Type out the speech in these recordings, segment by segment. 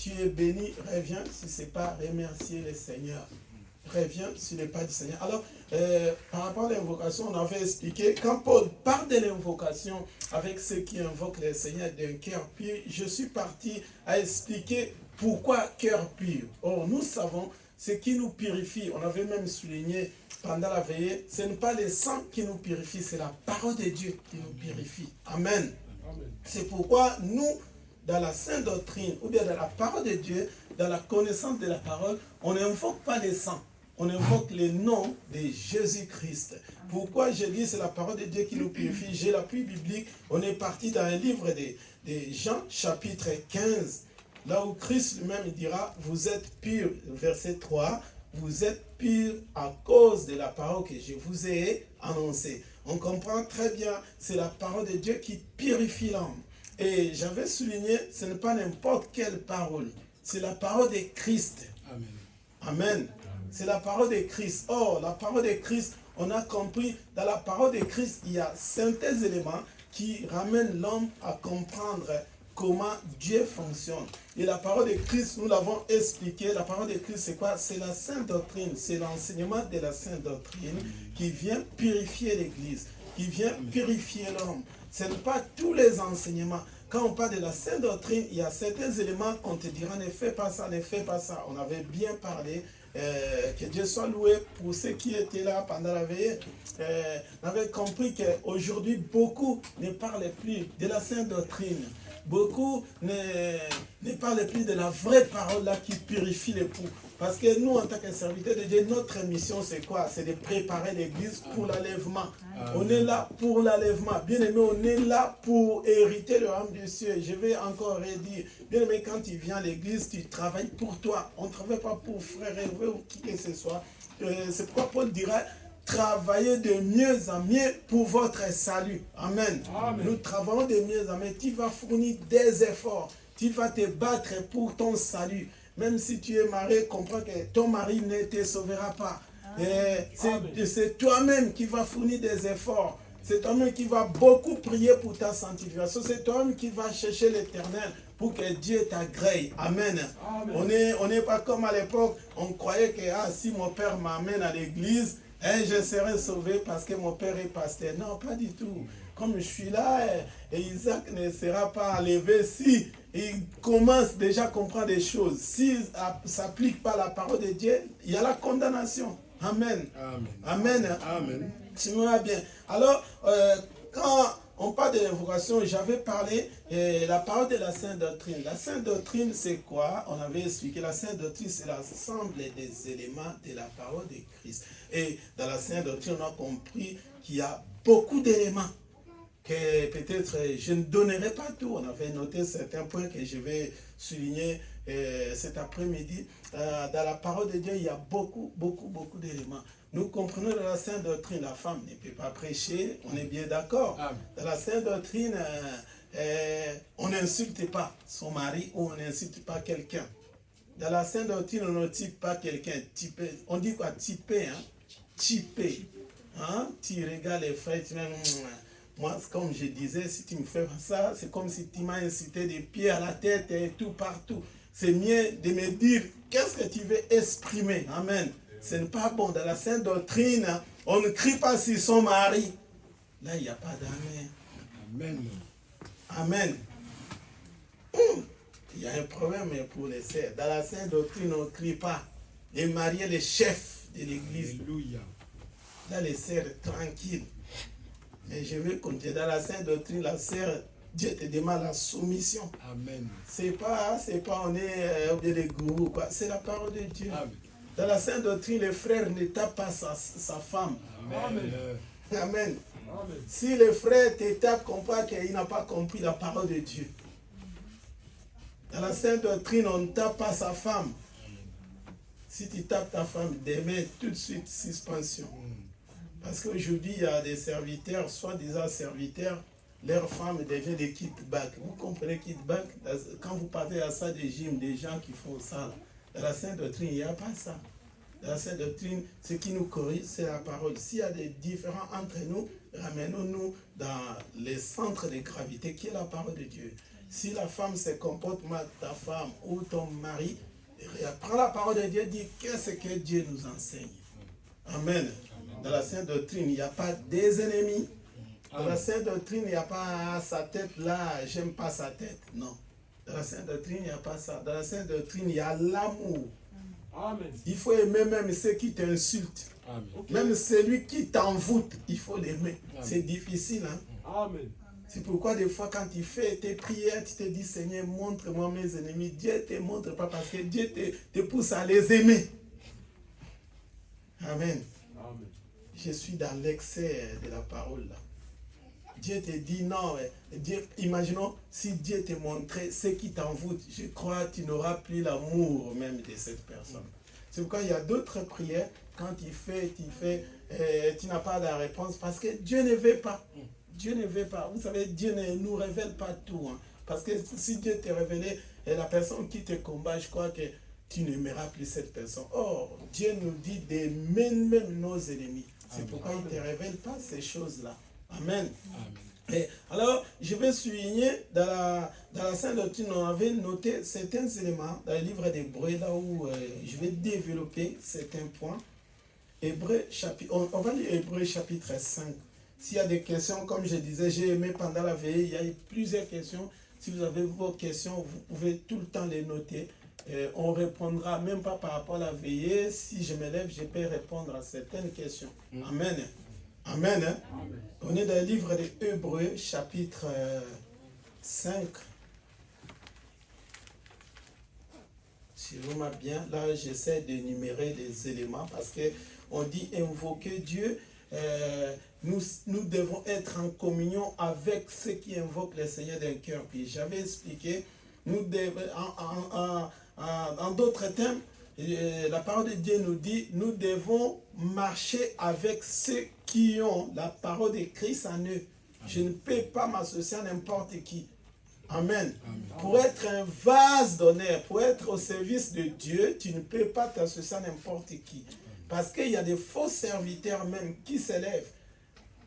tu es béni, reviens si ce n'est pas remercier le Seigneur. Reviens sur les pas du Seigneur. Alors, par rapport à l'invocation, on avait expliqué, quand Paul parle de l'invocation avec ceux qui invoquent le Seigneur d'un cœur pur, je suis parti à expliquer pourquoi cœur pur. Or, nous savons ce qui nous purifie. On avait même souligné pendant la veillée, ce n'est pas le sang qui nous purifie, c'est la parole de Dieu qui nous purifie. Amen. Amen. C'est pourquoi nous, dans la sainte doctrine, ou bien dans la parole de Dieu, dans la connaissance de la parole, on n'invoque pas le sang. On invoque le nom de Jésus-Christ. Pourquoi je dis c'est la parole de Dieu qui nous purifie? J'ai l'appui biblique. On est parti dans un livre de Jean, chapitre 15, là où Christ lui-même dira, vous êtes purs, verset 3, vous êtes purs à cause de la parole que je vous ai annoncée. On comprend très bien, c'est la parole de Dieu qui purifie l'homme. Et j'avais souligné, ce n'est pas n'importe quelle parole, c'est la parole de Christ. Amen. Amen. C'est la parole de Christ. Or, la parole de Christ, on a compris, dans la parole de Christ, il y a certains éléments qui ramènent l'homme à comprendre comment Dieu fonctionne. Et la parole de Christ, nous l'avons expliqué, la parole de Christ, c'est quoi? C'est la sainte doctrine, c'est l'enseignement de la sainte doctrine qui vient purifier l'Église, qui vient purifier l'homme. Ce n'est pas tous les enseignements. Quand on parle de la sainte doctrine, il y a certains éléments qu'on te dira, ne fais pas ça, ne fais pas ça. On avait bien parlé. Que Dieu soit loué pour ceux qui étaient là pendant la veillée. On avait compris qu'aujourd'hui, beaucoup ne parlent plus de la sainte doctrine. Beaucoup ne parlent plus de la vraie parole là qui purifie l'époux. Parce que nous, en tant que serviteurs de Dieu, notre mission, c'est quoi? C'est de préparer l'Église pour l'enlèvement. On est là pour l'enlèvement. Bien aimé, on est là pour hériter le royaume des cieux. Je vais encore redire. Bien aimé, quand tu viens à l'Église, tu travailles pour toi. On ne travaille pas pour frère élevé ou qui que ce soit. C'est pourquoi Paul dira, travaillez de mieux en mieux pour votre salut. Amen. Amen. Nous travaillons de mieux en mieux. Tu vas fournir des efforts. Tu vas te battre pour ton salut. Même si tu es marié, comprends que ton mari ne te sauvera pas. C'est toi-même qui vas fournir des efforts. C'est toi-même qui va beaucoup prier pour ta sanctification. C'est toi-même qui va chercher l'Éternel pour que Dieu t'agrée. Amen. Amen. On n'est pas comme à l'époque, on croyait que si mon père m'amène à l'église, je serai sauvé parce que mon père est pasteur. Non, pas du tout. Comme je suis là, et Isaac ne sera pas enlevé si il commence déjà à comprendre des choses. S'il ne s'applique pas la parole de Dieu, il y a la condamnation. Amen. Amen. Amen. Amen. Sinon, bien. Alors, quand on parle de l'invocation, j'avais parlé de la parole de la sainte doctrine. La sainte doctrine, c'est quoi? On avait expliqué, la sainte doctrine, c'est l'ensemble des éléments de la parole de Christ. Et dans la sainte doctrine, on a compris qu'il y a beaucoup d'éléments que peut-être je ne donnerai pas tout. On avait noté certains points que je vais souligner cet après-midi. Dans la parole de Dieu, il y a beaucoup d'éléments. Nous comprenons dans la sainte doctrine, la femme ne peut pas prêcher, on est bien d'accord. Dans la sainte doctrine, on n'insulte pas son mari ou on n'insulte pas quelqu'un. Dans la sainte doctrine, on ne type pas quelqu'un. On dit quoi? Typer. Hein? Typer. Hein? Tu regardes les frères, tu dis, moi, comme je disais, si tu me fais ça, c'est comme si tu m'as incité des pieds à la tête et tout partout. C'est mieux de me dire, qu'est-ce que tu veux exprimer? Amen. Ce n'est pas bon. Dans la sainte doctrine, on ne crie pas sur son mari. Là, il n'y a pas d'amen. Amen. Amen. Il y a un problème pour les sœurs. Dans la sainte doctrine, on ne crie pas. Les mariés, les chefs de l'église. Alléluia. Là, les sœurs, tranquilles. Mais je veux continuer. Dans la sainte doctrine, la sœur, Dieu te demande la soumission. Amen. C'est pas on est au lieu des gourous, quoi. C'est la parole de Dieu. Amen. Dans la sainte doctrine, le frère ne tape pas sa femme. Amen. Amen. Amen. Si le frère te tape, comprends qu'il n'a pas compris la parole de Dieu. Dans la sainte doctrine, on ne tape pas sa femme. Si tu tapes ta femme, demain, tout de suite, suspension. Parce qu'aujourd'hui, il y a des serviteurs, soi-disant serviteurs, leur femme devient des kickbacks. Vous comprenez kickback? Quand vous parlez à ça des gyms, des gens qui font ça, dans la sainte doctrine, il n'y a pas ça. Dans la sainte doctrine, ce qui nous corrige, c'est la parole. S'il y a des différends entre nous, ramenons-nous dans les centres de gravité qui est la parole de Dieu. Si la femme se comporte mal, ta femme ou ton mari, prends la parole de Dieu et dis qu'est-ce que Dieu nous enseigne. Amen. Dans la sainte doctrine, il n'y a pas des ennemis. Dans la sainte doctrine, il n'y a pas sa tête là, j'aime pas sa tête. Non. Dans la sainte doctrine, il n'y a pas ça. Dans la sainte doctrine, il y a l'amour. Amen. Il faut aimer même ceux qui t'insultent. Okay. Même celui qui t'envoûte, il faut l'aimer. C'est difficile. Hein? Amen. C'est pourquoi des fois quand tu fais tes prières, tu te dis Seigneur, montre-moi mes ennemis. Dieu ne te montre pas parce que Dieu te pousse à les aimer. Amen. Amen. Je suis dans l'excès de la parole là. Dieu te dit non. Dieu, imaginons si Dieu te montrait ce qui t'envoûte. Je crois que tu n'auras plus l'amour même de cette personne. C'est pourquoi il y a d'autres prières. Quand tu n'as pas la réponse parce que Dieu ne veut pas. Dieu ne veut pas. Vous savez, Dieu ne nous révèle pas tout. Hein. Parce que si Dieu te révélait la personne qui te combat, je crois que tu n'aimeras plus cette personne. Or, Dieu nous dit d'aimer même nos ennemis. C'est pourquoi il ne te révèle pas ces choses-là. Amen. Et alors, je vais souligner dans la Sainte Doctrine, on avait noté certains éléments dans le livre d'Hébreux, là où je vais développer certains points. Hébreux, on va lire Hébreux chapitre 5. S'il y a des questions, comme je disais, j'ai aimé pendant la veillée, il y a eu plusieurs questions. Si vous avez vos questions, vous pouvez tout le temps les noter. On répondra même pas par rapport à la veillée. Si je me lève, je peux répondre à certaines questions. Amen. Amen. Hein? Amen. On est dans le livre des Hébreux, chapitre 5. Si vous m'avez bien, là j'essaie d'énumérer les éléments parce qu'on dit invoquer Dieu. Nous devons être en communion avec ceux qui invoquent le Seigneur d'un cœur. Puis j'avais expliqué, nous devons, en d'autres termes, la parole de Dieu nous dit, nous devons marcher avec ceux qui ont la parole de Christ en eux. Amen. Je ne peux pas m'associer à n'importe qui. Amen. Amen. Pour être un vase d'honneur, pour être au service de Dieu, tu ne peux pas t'associer à n'importe qui. Parce qu'il y a des faux serviteurs même qui s'élèvent.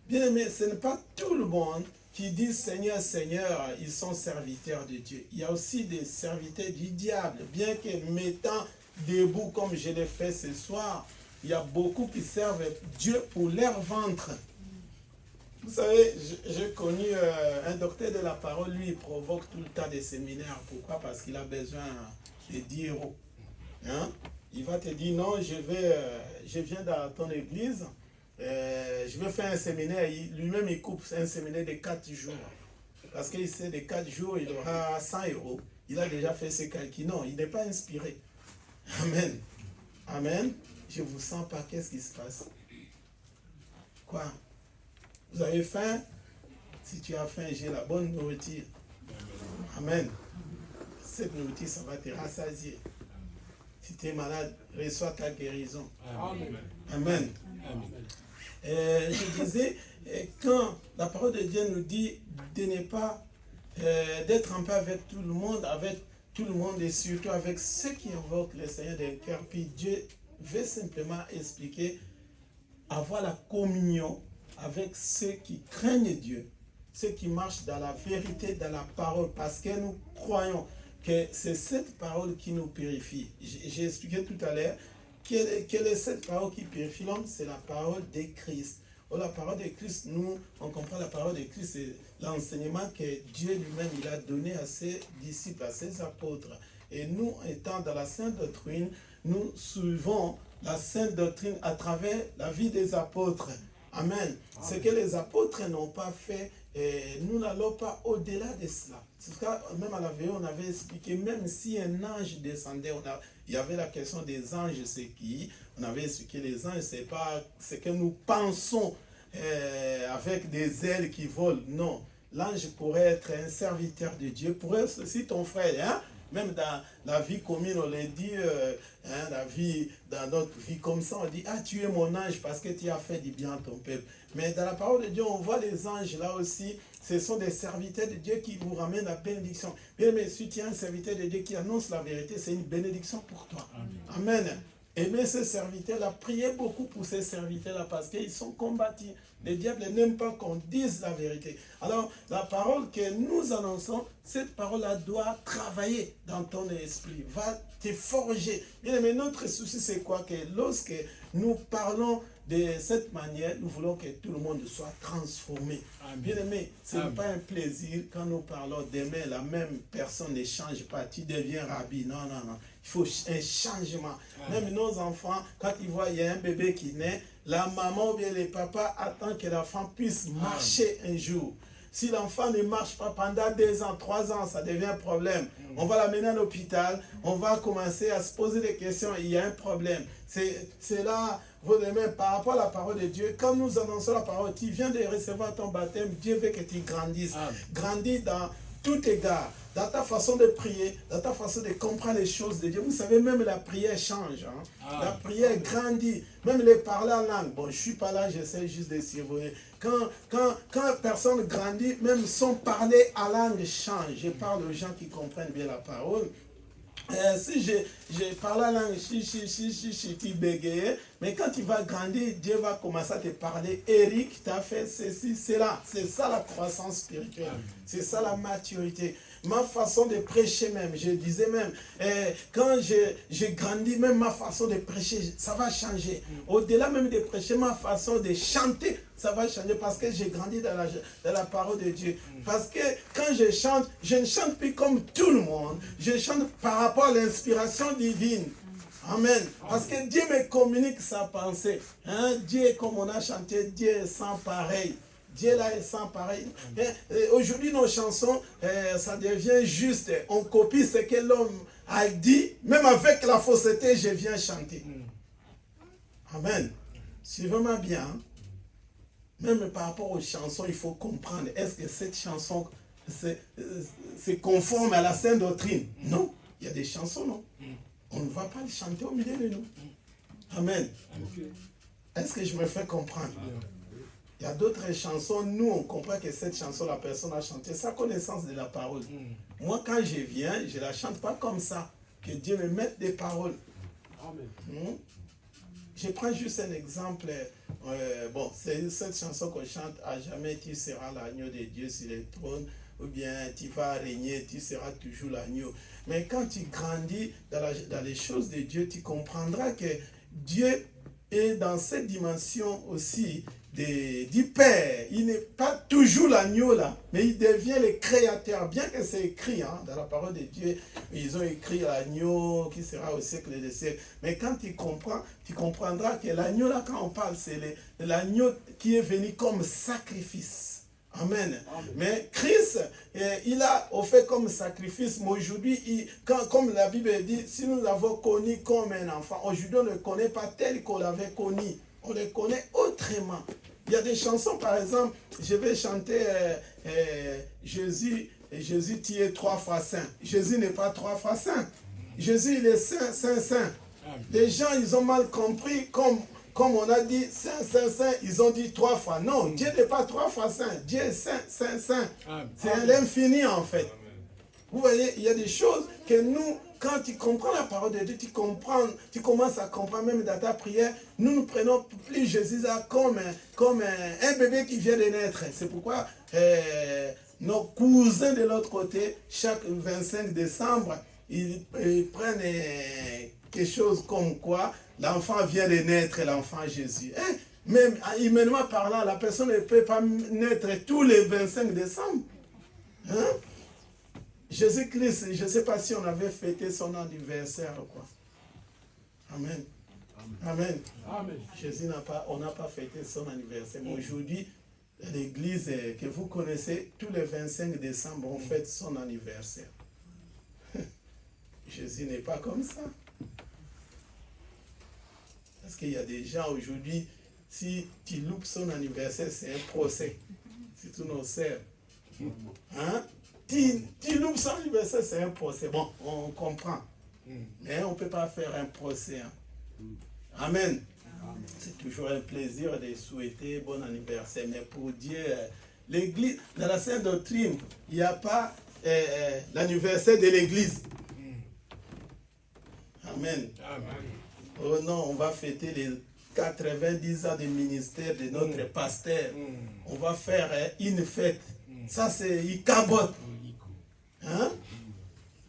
Bien aimé, ce n'est pas tout le monde qui dit Seigneur, Seigneur, ils sont serviteurs de Dieu. Il y a aussi des serviteurs du diable. Bien que mettant debout comme je l'ai fait ce soir, il y a beaucoup qui servent Dieu pour leur ventre. Vous savez, j'ai connu un docteur de la parole, lui, il provoque tout le temps des séminaires. Pourquoi? Parce qu'il a besoin de 10 €. Hein? Il va te dire, non, je viens dans ton église, je vais faire un séminaire. Lui-même, il coupe un séminaire de 4 jours. Parce qu'il sait de 4 jours, il aura 100 €. Il a déjà fait ses calculs. Non, il n'est pas inspiré. Amen. Amen. Je ne vous sens pas. Qu'est-ce qui se passe? Quoi? Vous avez faim? Si tu as faim, j'ai la bonne nourriture. Amen. Cette nourriture, ça va te rassasier. Si tu es malade, reçois ta guérison. Amen. Amen. Je disais, quand la parole de Dieu nous dit de ne pas d'être en paix avec tout le monde et surtout avec ceux qui invoquent le Seigneur d'un cœur, puis Dieu veut simplement expliquer, avoir la communion avec ceux qui craignent Dieu, ceux qui marchent dans la vérité, dans la parole, parce que nous croyons que c'est cette parole qui nous purifie. J'ai expliqué tout à l'heure quelle est cette parole qui purifie l'homme, c'est la parole de Christ. Oh, la parole de Christ, nous, on comprend la parole de Christ, c'est l'enseignement que Dieu lui-même il a donné à ses disciples, à ses apôtres. Et nous, étant dans la Sainte Doctrine, nous suivons la Sainte Doctrine à travers la vie des apôtres. Amen. Ce que les apôtres n'ont pas fait, nous n'allons pas au-delà de cela. C'est pourquoi, même à la veille, on avait expliqué, même si un ange descendait, il y avait la question des anges, c'est qui? On avait expliqué les anges, c'est pas ce que nous pensons avec des ailes qui volent. Non. L'ange pourrait être un serviteur de Dieu, pourrait être aussi ton frère. Hein? Même dans la vie commune, on le dit, dans notre vie comme ça, on dit, ah, tu es mon ange parce que tu as fait du bien à ton peuple. Mais dans la parole de Dieu, on voit les anges là aussi, ce sont des serviteurs de Dieu qui vous ramènent la bénédiction. Bien, mais si tu es un serviteur de Dieu qui annonce la vérité, c'est une bénédiction pour toi. Amen. Amen. Aimez ces serviteurs-là, priez beaucoup pour ces serviteurs-là parce qu'ils sont combattus. Le diable n'aime pas qu'on dise la vérité. Alors, la parole que nous annonçons, cette parole-là doit travailler dans ton esprit, va te forger. Bien aimé, notre souci, c'est quoi? Que lorsque nous parlons de cette manière, nous voulons que tout le monde soit transformé. Amen. Bien aimé, ce n'est pas un plaisir quand nous parlons d'aimer la même personne ne change pas, tu deviens rabbi. Non, non, non. Il faut un changement. Amen. Même nos enfants, quand ils voient il y a un bébé qui naît, la maman ou bien le papa attend que l'enfant puisse marcher un jour. Si l'enfant ne marche pas pendant 2 ans, 3 ans, ça devient un problème. On va l'amener à l'hôpital, on va commencer à se poser des questions, il y a un problème. C'est là, vous aimez, par rapport à la parole de Dieu, quand nous annonçons la parole, tu viens de recevoir ton baptême, Dieu veut que tu grandisses. Grandis dans tout égard, dans ta façon de prier, dans ta façon de comprendre les choses de Dieu. Vous savez, même la prière change. Hein? La prière grandit. Même les parler en langue. Bon, je ne suis pas là, j'essaie juste de survoler. Quand personne grandit, même son parler en langue change. Je parle aux gens qui comprennent bien la parole. Si je parle la langue, tu bégayes, mais quand tu vas grandir, Dieu va commencer à te parler. Eric, tu as fait ceci, cela. C'est ça la croissance spirituelle. C'est ça la maturité. Ma façon de prêcher même, je disais même, quand j'ai grandi, même ma façon de prêcher, ça va changer. Au-delà même de prêcher, ma façon de chanter, ça va changer parce que j'ai grandi dans la parole de Dieu. Parce que quand je ne chante plus comme tout le monde, je chante par rapport à l'inspiration divine. Amen. Parce que Dieu me communique sa pensée. Hein? Dieu, comme on a chanté, Dieu est sans pareil. Dieu là est sans pareil. Aujourd'hui, nos chansons, ça devient juste, on copie ce que l'homme a dit, même avec la fausseté, je viens chanter. Amen. Suivez-moi bien. Même par rapport aux chansons, il faut comprendre, est-ce que cette chanson, c'est conforme à la sainte doctrine? Non. Il y a des chansons, non. On ne va pas le chanter au milieu de nous. Amen. Est-ce que je me fais comprendre? Il y a d'autres chansons, nous on comprend que cette chanson, la personne a chanté sa connaissance de la parole. Moi quand je viens, je ne la chante pas comme ça. Que Dieu me mette des paroles. Je prends juste un exemple. Bon, c'est cette chanson qu'on chante, à jamais tu seras l'agneau de Dieu sur le trône, ou bien tu vas régner, tu seras toujours l'agneau. Mais quand tu grandis dans les choses de Dieu, tu comprendras que Dieu est dans cette dimension aussi du Père. Il n'est pas toujours l'agneau là, mais il devient le créateur. Bien que c'est écrit dans la parole de Dieu, ils ont écrit l'agneau qui sera au siècle des siècles. Mais quand tu comprends, tu comprendras que l'agneau là, quand on parle, c'est l'agneau qui est venu comme sacrifice. Amen. Mais Christ, il a offert comme sacrifice, mais aujourd'hui, comme la Bible dit, si nous l'avons connu comme un enfant, aujourd'hui on ne le connaît pas tel qu'on l'avait connu. On le connaît autrement. Il y a des chansons, par exemple, je vais chanter Jésus, tu es 3 fois saint. Jésus n'est pas 3 fois saint. Jésus, il est saint, saint, saint. Les gens, ils ont mal compris, comme on a dit, saint, saint, saint, ils ont dit 3 fois. Non, Dieu n'est pas 3 fois saint. Dieu est saint, saint, saint. C'est à l'infini, en fait. Vous voyez, il y a des choses que nous, quand tu comprends la parole de Dieu, tu commences à comprendre même dans ta prière, nous prenons plus Jésus là comme un bébé qui vient de naître. C'est pourquoi nos cousins de l'autre côté, chaque 25 décembre, ils prennent quelque chose comme quoi l'enfant vient de naître, l'enfant Jésus. Même humainement parlant, la personne ne peut pas naître tous les 25 décembre. Hein? Jésus-Christ, je ne sais pas si on avait fêté son anniversaire ou quoi. Amen. Amen. Amen. Jésus on n'a pas fêté son anniversaire. Mais aujourd'hui, l'église que vous connaissez, tous les 25 décembre, on fête son anniversaire. Jésus n'est pas comme ça. Parce qu'il y a des gens aujourd'hui, si tu loupes son anniversaire, c'est un procès. C'est tous nos sœurs. Hein? Tu loupes son anniversaire, c'est un procès. Bon, on comprend. Mais on ne peut pas faire un procès. Amen. C'est toujours un plaisir de souhaiter bon anniversaire. Mais pour Dieu, l'église, dans la sainte doctrine, il n'y a pas l'anniversaire de l'église. Amen. Oh non, on va fêter les 90 ans de ministère de notre pasteur. On va faire une fête. Ça, c'est Ikabot. Hein?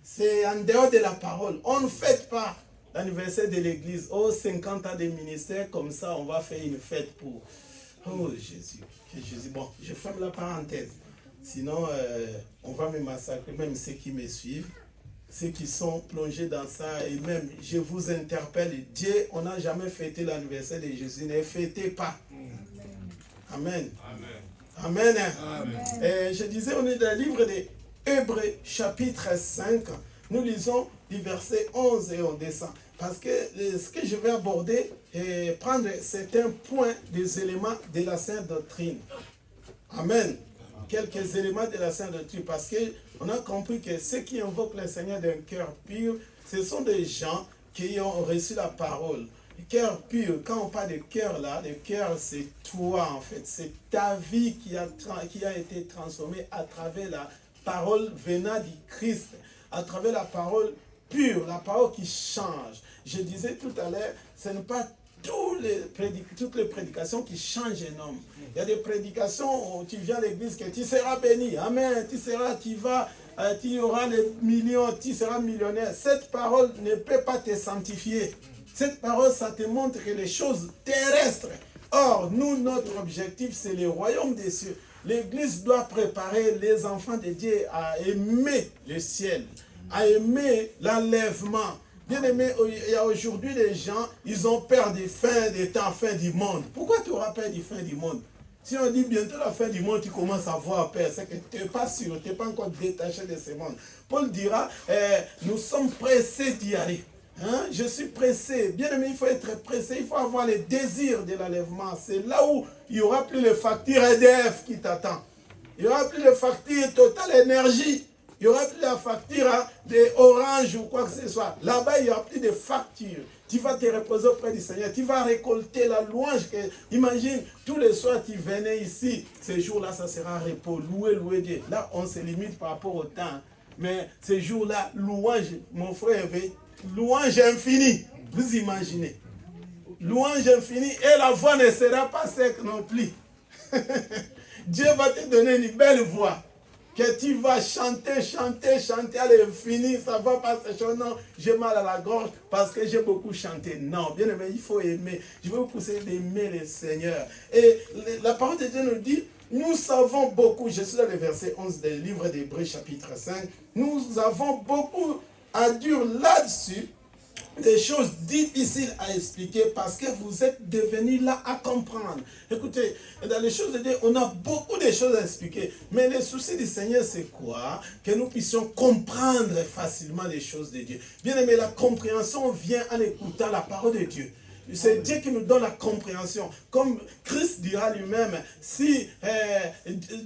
C'est en dehors de la parole. On ne fête pas l'anniversaire de l'église. Oh, 50 ans de ministère, comme ça, on va faire une fête pour... Oh, Jésus. Jésus. Bon, je ferme la parenthèse. Sinon, on va me massacrer, même ceux qui me suivent, ceux qui sont plongés dans ça. Et même, je vous interpelle, Dieu, on n'a jamais fêté l'anniversaire de Jésus. Ne fêtez pas. Amen. Amen. Amen. Je disais, on est dans le livre de Hébreux, chapitre 5. Nous lisons du verset 11 et on descend. Parce que ce que je vais aborder et prendre certains points des éléments de la Sainte Doctrine. Amen. Quelques éléments de la Sainte Doctrine. Parce qu'on a compris que ceux qui invoquent le Seigneur d'un cœur pur, ce sont des gens qui ont reçu la parole. Le cœur pur, quand on parle de cœur là, le cœur c'est toi en fait. C'est ta vie qui a été transformée à travers la parole venant du Christ. À travers la parole pure, la parole qui change. Je disais tout à l'heure, ce n'est pas toutes les prédications qui changent un homme. Il y a des prédications où tu viens à l'église que tu seras béni. Amen. Tu auras les millions, tu seras millionnaire. Cette parole ne peut pas te sanctifier. Cette parole, ça te montre que les choses terrestres. Or, nous, notre objectif, c'est le royaume des cieux. L'église doit préparer les enfants de Dieu à aimer le ciel, à aimer l'enlèvement. Bien aimé, il y a aujourd'hui des gens, ils ont peur des temps, fin du monde. Pourquoi tu auras peur du fin du monde? Si on dit bientôt la fin du monde, tu commences à avoir peur. C'est que tu n'es pas sûr, tu n'es pas encore détaché de ce monde. Paul dira, nous sommes pressés d'y aller. Hein? Je suis pressé. Bien aimé, il faut être pressé. Il faut avoir le désir de l'enlèvement. C'est là où il n'y aura plus les factures EDF qui t'attendent. Il n'y aura plus les factures Total Énergie. Il n'y aura plus la facture d'Orange ou quoi que ce soit. Là-bas, il n'y aura plus de factures. Tu vas te reposer auprès du Seigneur. Tu vas récolter la louange. Imagine, tous les soirs, tu venais ici. Ces jours-là, ça sera repos. Louer Dieu. Là, on se limite par rapport au temps. Mais ces jours-là, louange, mon frère, louange infinie. Vous imaginez. Louange infinie. Et la voix ne sera pas sec non plus. Dieu va te donner une belle voix. Que tu vas chanter à l'infini, ça va pas se chanter. Non, j'ai mal à la gorge parce que j'ai beaucoup chanté. Non, bien aimé, il faut aimer. Je veux vous pousser d'aimer le Seigneur. Et la parole de Dieu nous dit, nous savons beaucoup, je suis dans le verset 11 du livre d'Hébreux chapitre 5, nous avons beaucoup à dire là-dessus, des choses difficiles à expliquer parce que vous êtes devenus là à comprendre. Écoutez, dans les choses de Dieu, on a beaucoup de choses à expliquer. Mais le souci du Seigneur, c'est quoi? Que nous puissions comprendre facilement les choses de Dieu. Bien aimé, la compréhension vient en écoutant la parole de Dieu. C'est Dieu qui nous donne la compréhension. Comme Christ dira lui-même, si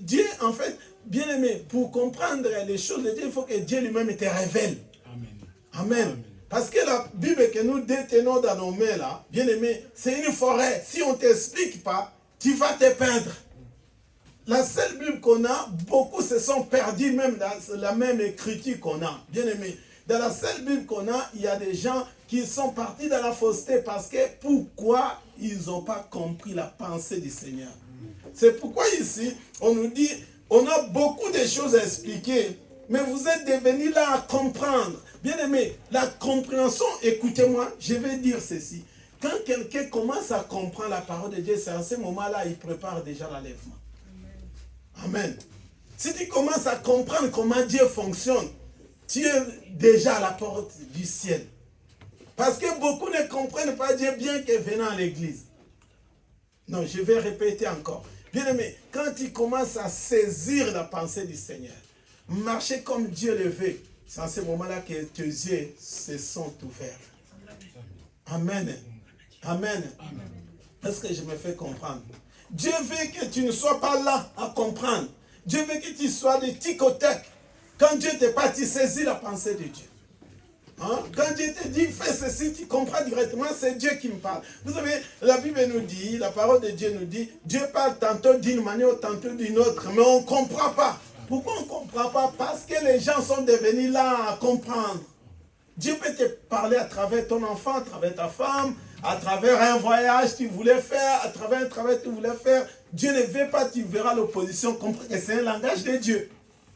Dieu, en fait, bien aimé, pour comprendre les choses de Dieu, il faut que Dieu lui-même te révèle. Amen. Amen. Parce que la Bible que nous détenons dans nos mains là, bien aimé, c'est une forêt. Si on ne t'explique pas, tu vas te perdre. La seule Bible qu'on a, beaucoup se sont perdus même dans la même écriture qu'on a. Bien aimé, dans la seule Bible qu'on a, il y a des gens qui sont partis dans la fausseté parce que pourquoi ils n'ont pas compris la pensée du Seigneur. C'est pourquoi ici, on nous dit, on a beaucoup de choses à expliquer, mais vous êtes devenus là à comprendre. Bien aimé, la compréhension, écoutez-moi, je vais dire ceci. Quand quelqu'un commence à comprendre la parole de Dieu, c'est à ce moment-là, il prépare déjà l'enlèvement. Amen. Si tu commences à comprendre comment Dieu fonctionne, tu es déjà à la porte du ciel. Parce que beaucoup ne comprennent pas Dieu bien que venant à l'église. Non, je vais répéter encore. Bien aimé, quand tu commences à saisir la pensée du Seigneur, marcher comme Dieu le veut, c'est à ce moment-là que tes yeux se sont ouverts. Amen. Amen. Est-ce que je me fais comprendre? Dieu veut que tu ne sois pas là à comprendre. Dieu veut que tu sois de tic-au-tac. Quand Dieu te parle, tu saisis la pensée de Dieu. Hein? Quand Dieu te dit, fais ceci, tu comprends directement, c'est Dieu qui me parle. Vous savez, la Bible nous dit, la parole de Dieu nous dit, Dieu parle tantôt d'une manière, tantôt d'une autre, mais on ne comprend pas. Pourquoi on ne comprend pas? Parce que les gens sont devenus là à comprendre. Dieu peut te parler à travers ton enfant, à travers ta femme, à travers un voyage tu voulais faire, à travers un travail tu voulais faire, Dieu ne veut pas, tu verras l'opposition, comprends que c'est un langage de Dieu.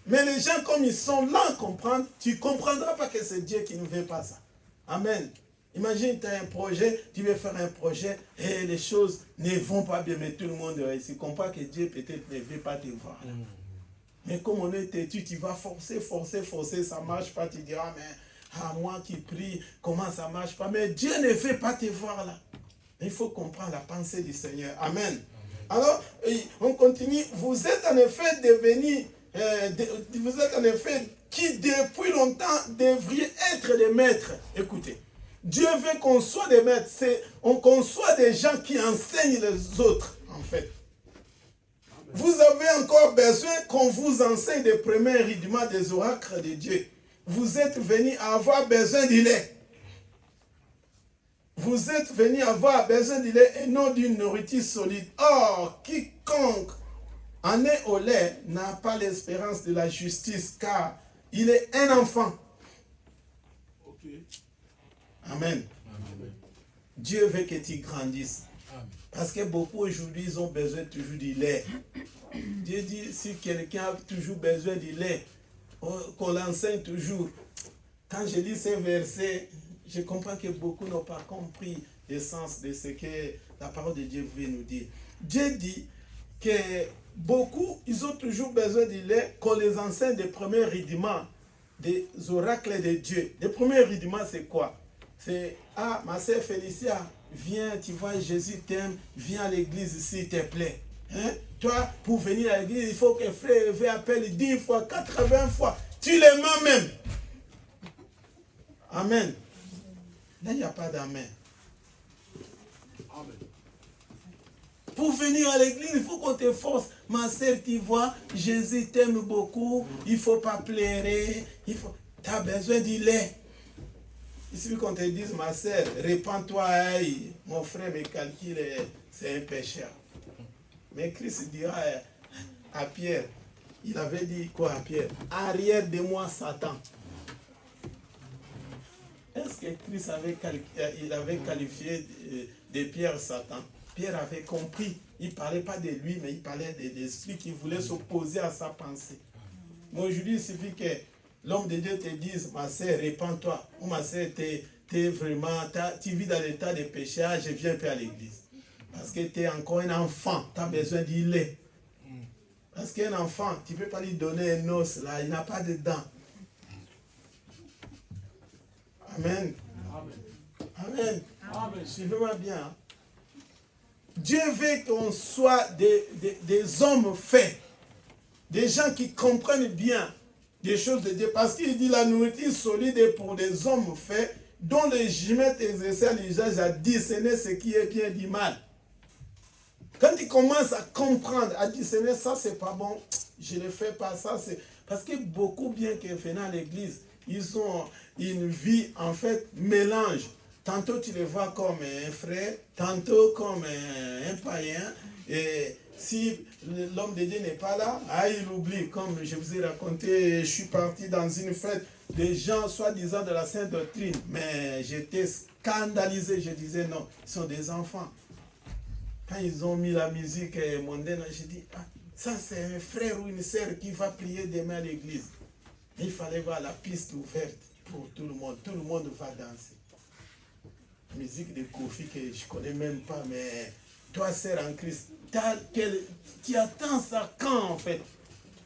Mais les gens, comme ils sont là à comprendre, tu ne comprendras pas que c'est Dieu qui ne veut pas ça. Amen. Imagine, tu as un projet, tu veux faire un projet et les choses ne vont pas bien, mais tout le monde réussit. Comprends que Dieu peut-être ne veut pas te voir. Mais comme on est têtu, tu vas forcer, ça ne marche pas, tu diras, mais moi qui prie, comment ça ne marche pas? Mais Dieu ne veut pas te voir là. Il faut comprendre la pensée du Seigneur. Amen. Alors, on continue. Vous êtes en effet devenus, vous êtes en effet qui depuis longtemps devriez être des maîtres. Écoutez, Dieu veut qu'on soit des maîtres, qu'on soit des gens qui enseignent les autres, en fait. Vous avez encore besoin qu'on vous enseigne des premiers rudiments des oracles de Dieu. Vous êtes venus avoir besoin du lait. Vous êtes venus avoir besoin du lait et non d'une nourriture solide. Or, quiconque en est au lait n'a pas l'espérance de la justice, car il est un enfant. Okay. Amen. Amen. Dieu veut que tu grandisses. Amen. Parce que beaucoup aujourd'hui, ils ont besoin toujours du lait. Dieu dit, si quelqu'un a toujours besoin du lait, qu'on l'enseigne toujours. Quand je lis ces versets, je comprends que beaucoup n'ont pas compris le sens de ce que la parole de Dieu veut nous dire. Dieu dit que beaucoup, ils ont toujours besoin du lait, qu'on les enseigne des premiers rudiments, des oracles de Dieu. Les premiers rudiments, c'est quoi? C'est, ma sœur Félicia, viens, tu vois, Jésus t'aime, viens à l'église s'il te plaît. Hein? Toi, pour venir à l'église, il faut que frère Hervé appelle 10 fois, 80 fois. Tu l'aimes même. Amen. Là, il n'y a pas d'amen. Pour venir à l'église, il faut qu'on te force. Ma sœur, tu vois, Jésus t'aime beaucoup. Il ne faut pas pleurer. Tu as besoin du lait. Il suffit qu'on te dise, ma sœur, répands-toi. Mon frère me calcule, c'est un pécheur. Mais Christ dira à Pierre, il avait dit quoi à Pierre? Arrière de moi, Satan. Est-ce que Christ avait qualifié de Pierre Satan? Pierre avait compris. Il ne parlait pas de lui, mais il parlait de l'esprit qui voulait s'opposer à sa pensée. Mais aujourd'hui, il suffit que l'homme de Dieu te dise, ma sœur, répands-toi. Ou ma sœur, tu vis dans l'état de péché, je viens un peu à l'église. Parce que tu es encore un enfant, tu as besoin du lait. Parce qu'un enfant, tu ne peux pas lui donner un os, là, il n'a pas de dents. Amen. Amen. Amen. Suivez-moi bien. Dieu veut qu'on soit des hommes faits, des gens qui comprennent bien des choses de Dieu. Parce qu'il dit la nourriture solide est pour des hommes faits, dont les gimètes exercent l'usage à discerner ce qui est bien du mal. Quand tu commences à comprendre, à discerner ça, c'est pas bon, je ne fais pas ça, c'est parce que beaucoup, bien que venant à l'église, ils ont une vie, en fait, mélange. Tantôt, tu les vois comme un frère, tantôt comme un païen. Et si l'homme de Dieu n'est pas là, il oublie. Comme je vous ai raconté, je suis parti dans une fête des gens, soi-disant de la Sainte Doctrine. Mais j'étais scandalisé. Je disais non, ils sont des enfants. Quand ils ont mis la musique mondaine, j'ai dit, ça c'est un frère ou une sœur qui va prier demain à l'église. Il fallait voir la piste ouverte pour tout le monde. Tout le monde va danser. Musique de Kofi que je ne connais même pas, mais toi, sœur en Christ, tu attends ça quand en fait?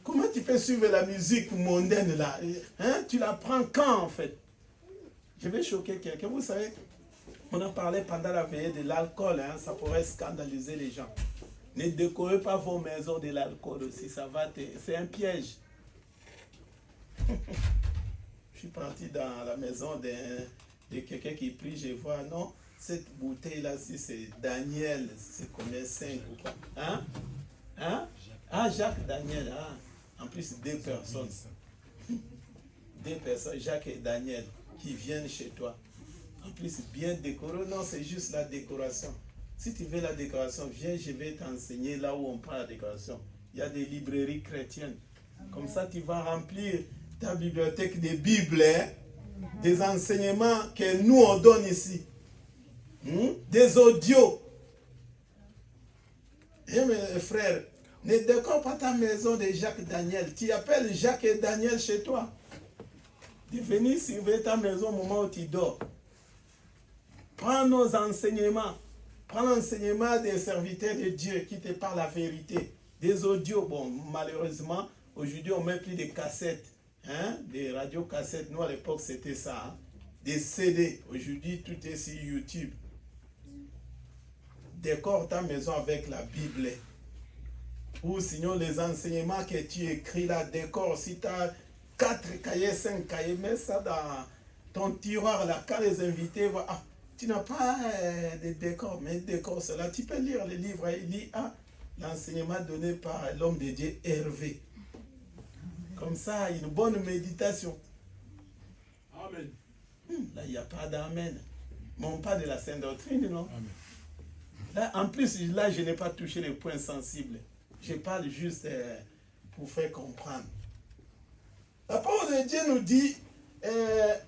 Comment tu peux suivre la musique mondaine là? Hein? Tu la prends quand en fait? Je vais choquer quelqu'un. Vous savez, on en parlait pendant la veillée de l'alcool, hein? Ça pourrait scandaliser les gens. Ne décorez pas vos maisons de l'alcool aussi, ça va c'est un piège. Je suis parti dans la maison de quelqu'un qui prie, je vois, non, cette bouteille-là, si c'est Daniel, c'est combien, 5 ou quoi? Hein? Hein? Jacques Daniel, en plus 2 personnes. 2 personnes, Jacques et Daniel, qui viennent chez toi. En plus, bien décoré, non, c'est juste la décoration. Si tu veux la décoration, viens, je vais t'enseigner là où on prend la décoration. Il y a des librairies chrétiennes. Comme ça, tu vas remplir ta bibliothèque de Bibles, des enseignements que nous, on donne ici. des audios. Et mes frères, ne décore pas ta maison de Jacques Daniel. Tu appelles Jacques et Daniel chez toi. De venir surveiller ta maison au moment où tu dors. Prends nos enseignements. Prends l'enseignement des serviteurs de Dieu qui te parlent la vérité. Des audios. Bon, malheureusement, aujourd'hui, on met plus de cassettes. Des radiocassettes. Nous, à l'époque, c'était ça. Des CD. Aujourd'hui, tout est sur YouTube. Décore ta maison avec la Bible. Ou sinon, les enseignements que tu écris là, décore. Si tu as 4 cahiers, 5 cahiers, mets ça dans ton tiroir là. Quand les invités voient, tu n'as pas de décor, mais décor cela. Tu peux lire les livres. Il lit l'enseignement donné par l'homme de Dieu, Hervé. Comme ça, une bonne méditation. Amen. Là, il n'y a pas d'amen. Mais on parle de la Sainte Doctrine, non? Amen. Là, en plus, là, je n'ai pas touché les points sensibles. Je parle juste pour faire comprendre. La parole de Dieu nous dit,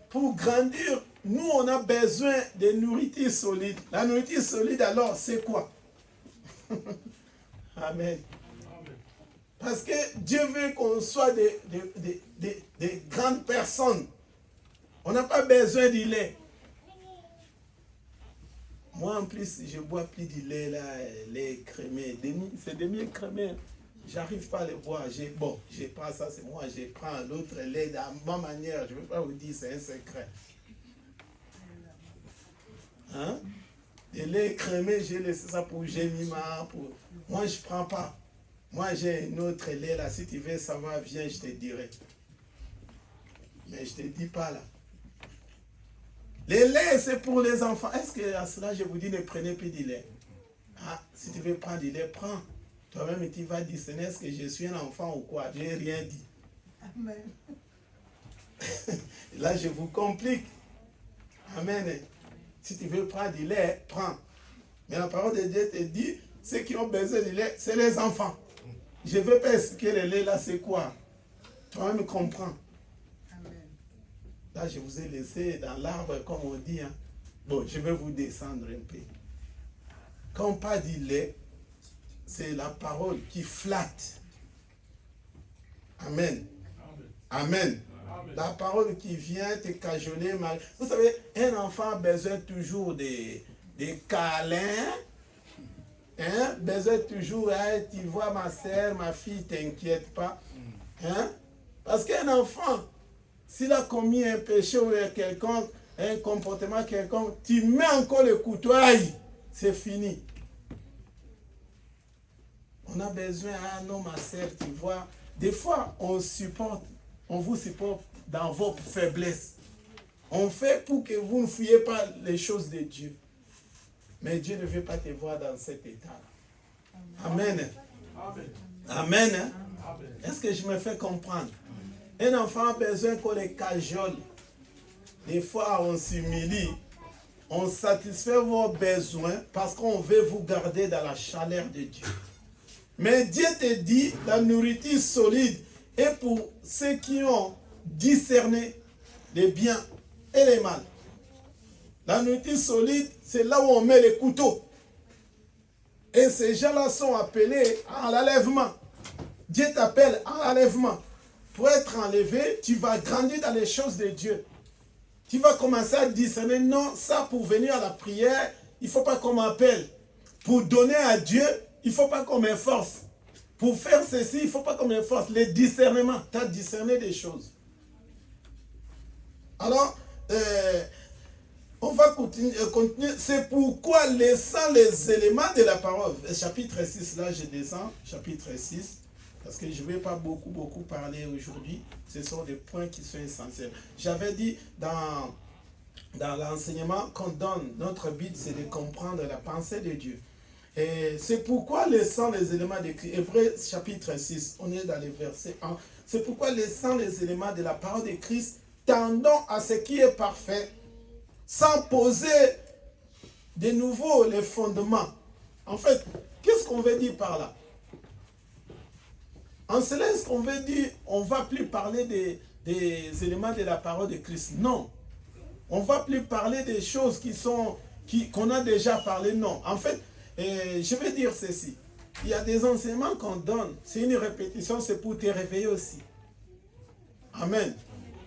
pour grandir, nous, on a besoin de nourriture solide. La nourriture solide, alors, c'est quoi? Amen. Parce que Dieu veut qu'on soit des grandes personnes. On n'a pas besoin du lait. Moi, en plus, je bois plus du lait, là, lait crémé. C'est demi-crémé. J'arrive pas à le boire. Bon, je prends ça, c'est moi. Je prends l'autre lait de ma manière. Je ne veux pas vous dire, c'est un secret. Le lait crémé, j'ai laissé ça pour Gémima. Moi, je ne prends pas. Moi, j'ai un autre lait là. Si tu veux savoir, viens, je te dirai. Mais je ne te dis pas là. Le lait, c'est pour les enfants. Est-ce que à cela, je vous dis, ne prenez plus du lait? Si tu veux prendre du lait, prends. Toi-même, tu vas discerner, est-ce que je suis un enfant ou quoi? Je n'ai rien dit. Amen. Là, je vous complique. Amen. Si tu veux prendre du lait, prends. Mais la parole de Dieu te dit, ceux qui ont besoin du lait, c'est les enfants. Je ne veux pas expliquer le lait là, c'est quoi. Toi-même comprends. Là, je vous ai laissé dans l'arbre, comme on dit. Bon, je vais vous descendre un peu. Quand on parle du lait, c'est la parole qui flatte. Amen. Amen. Amen. La parole qui vient te cajoler. Vous savez, un enfant a besoin toujours de câlins. Besoin toujours, tu vois ma soeur, ma fille, t'inquiète pas. Parce qu'un enfant, s'il a commis un péché ou quelconque, un comportement quelconque, tu mets encore le couteau, aïe, c'est fini. On a besoin, non ma soeur, tu vois, des fois on vous supporte dans vos faiblesses. On fait pour que vous ne fuyez pas les choses de Dieu. Mais Dieu ne veut pas te voir dans cet état-là. Amen. Amen. Amen. Est-ce que je me fais comprendre? Un enfant a besoin qu'on le cajole. Des fois, on s'humilie. On satisfait vos besoins parce qu'on veut vous garder dans la chaleur de Dieu. Mais Dieu te dit, la nourriture solide est pour ceux qui ont discerné les biens et les mal. La nourriture solide, c'est là où on met les couteaux. Et ces gens-là sont appelés à l'enlèvement. Dieu t'appelle à l'enlèvement. Pour être enlevé, tu vas grandir dans les choses de Dieu. Tu vas commencer à discerner, non, ça pour venir à la prière, il ne faut pas qu'on m'appelle. Pour donner à Dieu, il ne faut pas qu'on m'efforce. Pour faire ceci, il ne faut pas qu'on m'efforce. Le discernement, tu as discerné des choses. Alors, on va continuer. C'est pourquoi, laissant les éléments de la parole, chapitre 6, là je descends, chapitre 6, parce que je ne vais pas beaucoup parler aujourd'hui. Ce sont des points qui sont essentiels. J'avais dit dans l'enseignement qu'on donne, notre but c'est de comprendre la pensée de Dieu. Et c'est pourquoi laissant les éléments d'écrit, Hébreux chapitre 6, on est dans les versets 1. C'est pourquoi laissant les éléments de la parole de Christ, tendons à ce qui est parfait, sans poser de nouveau les fondements. En fait, qu'est-ce qu'on veut dire par là? En cela, est-ce qu'on veut dire, on ne va plus parler des éléments de la parole de Christ? Non. On ne va plus parler des choses qui sont qu'on a déjà parlé. Non. En fait, je vais dire ceci. Il y a des enseignements qu'on donne. C'est une répétition, c'est pour te réveiller aussi. Amen.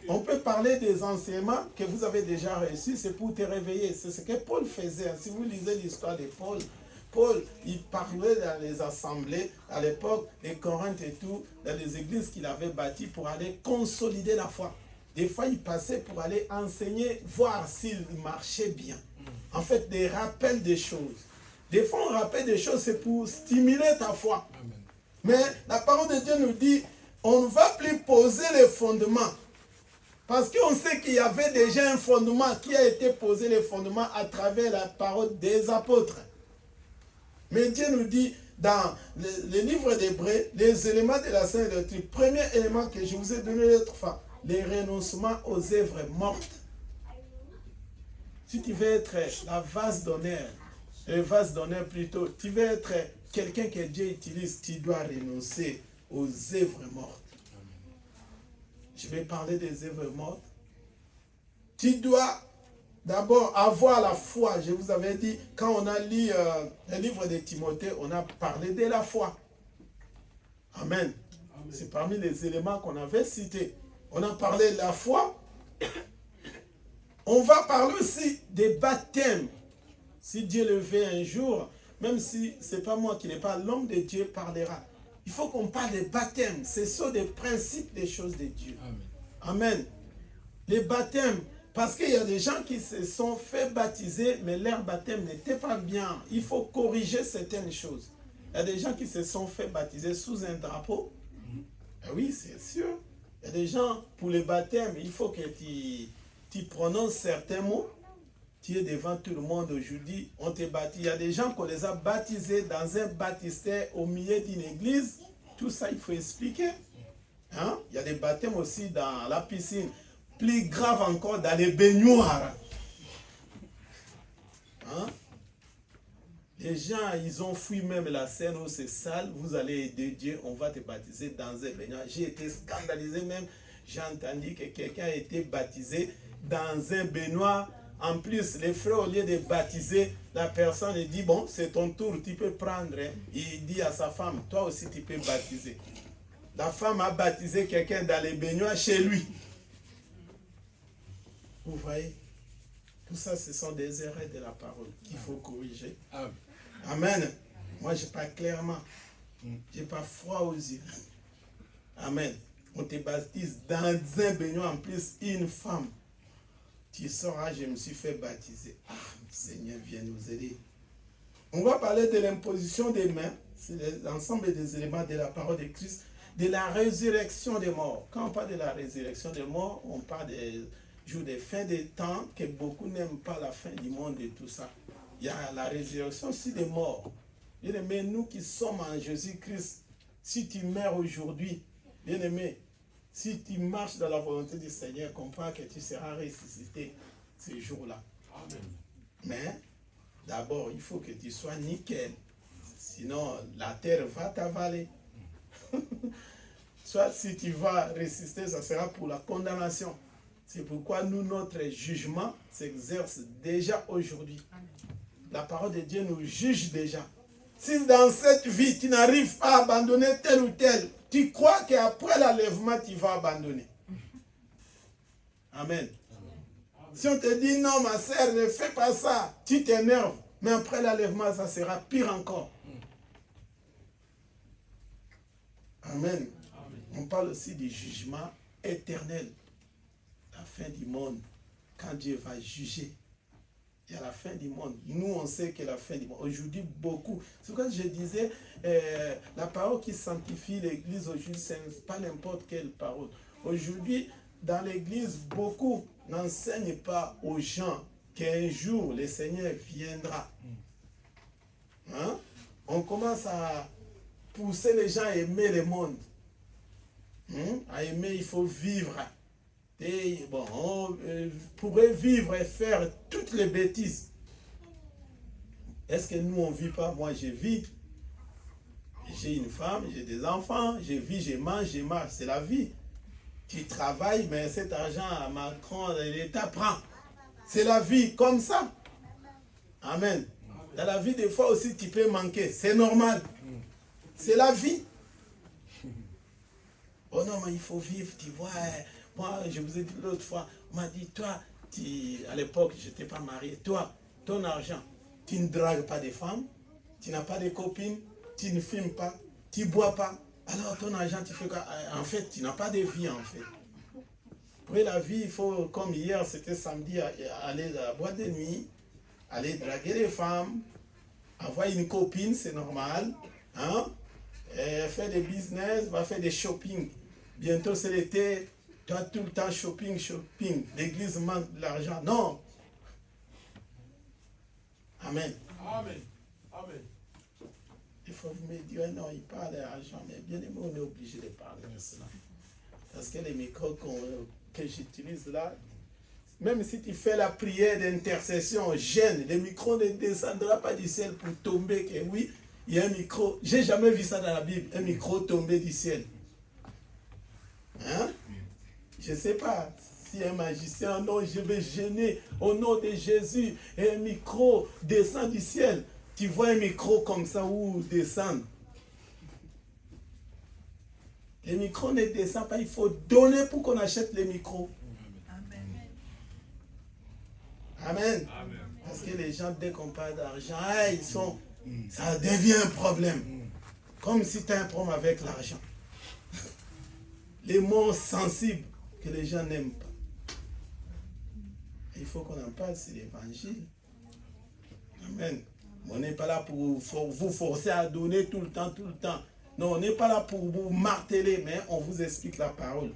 On peut parler des enseignements que vous avez déjà reçus, c'est pour te réveiller. C'est ce que Paul faisait. Si vous lisez l'histoire de Paul, Paul, il parlait dans les assemblées, à l'époque, les Corinthes et tout, dans les églises qu'il avait bâties pour aller consolider la foi. Des fois, il passait pour aller enseigner, voir s'il marchait bien. En fait, des rappels des choses. Des fois, on rappelle des choses, c'est pour stimuler ta foi. Amen. Mais la parole de Dieu nous dit, on ne va plus poser les fondements. Parce qu'on sait qu'il y avait déjà un fondement qui a été posé, les fondements, à travers la parole des apôtres. Mais Dieu nous dit, dans le livre d'Hébreux, les éléments de la Sainte Doctrine, premier élément que je vous ai donné l'autre fois, les renoncements aux œuvres mortes. Si tu veux être la vase d'honneur, le vase d'honneur plutôt, tu veux être quelqu'un que Dieu utilise, tu dois renoncer aux œuvres mortes. Je vais parler des œuvres mortes. Tu dois d'abord avoir la foi. Je vous avais dit, quand on a lu le livre de Timothée, on a parlé de la foi. Amen. C'est parmi les éléments qu'on avait cités. On a parlé de la foi. On va parler aussi des baptêmes. Si Dieu le veut un jour, même si ce n'est pas moi qui n'ai pas, l'homme de Dieu parlera. Il faut qu'on parle des baptêmes. Ce sont des principes des choses de Dieu. Amen. Amen. Les baptêmes, parce qu'il y a des gens qui se sont fait baptiser, mais leur baptême n'était pas bien. Il faut corriger certaines choses. Il y a des gens qui se sont fait baptiser sous un drapeau. Oui, c'est sûr. Il y a des gens, pour le baptême, il faut que tu prononces certains mots. Tu es devant tout le monde aujourd'hui, on te baptise. Il y a des gens qu'on les a baptisés dans un baptistère au milieu d'une église. Tout ça, il faut expliquer. Hein? Il y a des baptêmes aussi dans la piscine. Plus grave encore, dans les baignoires. Hein? Les gens, ils ont fui même la scène où c'est sale. Vous allez aider Dieu, on va te baptiser dans un baignoire. J'ai été scandalisé même. J'ai entendu que quelqu'un a été baptisé dans un baignoire. En plus, les frères, au lieu de baptiser, la personne dit, bon, c'est ton tour, tu peux prendre. Hein. Il dit à sa femme, toi aussi tu peux baptiser. La femme a baptisé quelqu'un dans les baignoires chez lui. Vous voyez, tout ça, ce sont des erreurs de la parole qu'il faut corriger. Amen. Moi, je parle clairement. Je n'ai pas froid aux yeux. Amen. On te baptise dans un baignoire, en plus, une femme. Tu sauras, je me suis fait baptiser. Ah, Seigneur, viens nous aider. On va parler de l'imposition des mains. C'est l'ensemble des éléments de la parole de Christ. De la résurrection des morts. Quand on parle de la résurrection des morts, on parle des jours de fin des temps, que beaucoup n'aiment pas la fin du monde et tout ça. Il y a la résurrection aussi des morts. Bien-aimés, nous qui sommes en Jésus-Christ, si tu meurs aujourd'hui, bien-aimé, si tu marches dans la volonté du Seigneur, comprends que tu seras ressuscité ce jour-là. Mais d'abord, il faut que tu sois nickel. Sinon, la terre va t'avaler. Soit si tu vas résister, ça sera pour la condamnation. C'est pourquoi nous, notre jugement s'exerce déjà aujourd'hui. La parole de Dieu nous juge déjà. Si dans cette vie, tu n'arrives pas à abandonner tel ou tel, tu crois qu'après l'enlèvement, tu vas abandonner. Amen. Si on te dit non, ma sœur, ne fais pas ça, tu t'énerves. Mais après l'enlèvement, ça sera pire encore. Amen. On parle aussi du jugement éternel. La fin du monde. Quand Dieu va juger. Il y a la fin du monde. Nous, on sait que la fin du monde. Aujourd'hui, beaucoup. C'est pourquoi je disais, la parole qui sanctifie l'église aujourd'hui, ce n'est pas n'importe quelle parole. Aujourd'hui, dans l'église, beaucoup n'enseignent pas aux gens qu'un jour, le Seigneur viendra. Hein? On commence à pousser les gens à aimer le monde. À aimer, il faut vivre. Et bon, on pourrait vivre et faire toutes les bêtises. Est-ce que nous, on ne vit pas? Moi, je vis. J'ai une femme, j'ai des enfants, je vis, je mange, je marche. C'est la vie. Tu travailles, mais cet argent à Macron, l'État prend. C'est la vie, comme ça. Amen. Dans la vie, des fois aussi, tu peux manquer. C'est normal. C'est la vie. Oh non, mais il faut vivre, tu vois. Moi, je vous ai dit l'autre fois, on m'a dit, toi, à l'époque, je n'étais pas marié. Toi, ton argent, tu ne dragues pas des femmes, tu n'as pas de copines, tu ne fumes pas, tu ne bois pas. Alors, ton argent, tu fais quoi? En fait, tu n'as pas de vie, en fait. Pour la vie, il faut, comme hier, c'était samedi, aller à la boîte de nuit, aller draguer les femmes, avoir une copine, c'est normal. Hein? Faire des business, va faire des shopping. Bientôt, c'est l'été. Toi, tout le temps, shopping, shopping. L'église manque de l'argent. Non. Amen. Amen. Amen. Il faut me dire, non, il parle d'argent, mais bien aimé, on est obligé de parler de cela. Parce que les micros que j'utilise là, même si tu fais la prière d'intercession, gêne, le micro ne descendra pas du ciel pour tomber, que oui, il y a un micro. J'ai jamais vu ça dans la Bible, un micro tomber du ciel. Hein? Je ne sais pas si un magicien, non, je vais gêner au nom de Jésus, et un micro descend du ciel. Tu vois un micro comme ça où descendre. Les micros ne descendent pas, il faut donner pour qu'on achète les micros. Amen. Amen. Parce que les gens, dès qu'on parle d'argent, ça devient un problème. Comme si tu as un problème avec l'argent. Les mots sensibles que les gens n'aiment pas. Il faut qu'on en parle, c'est l'évangile. Amen. On n'est pas là pour vous forcer à donner tout le temps. Non, on n'est pas là pour vous marteler, mais on vous explique la parole.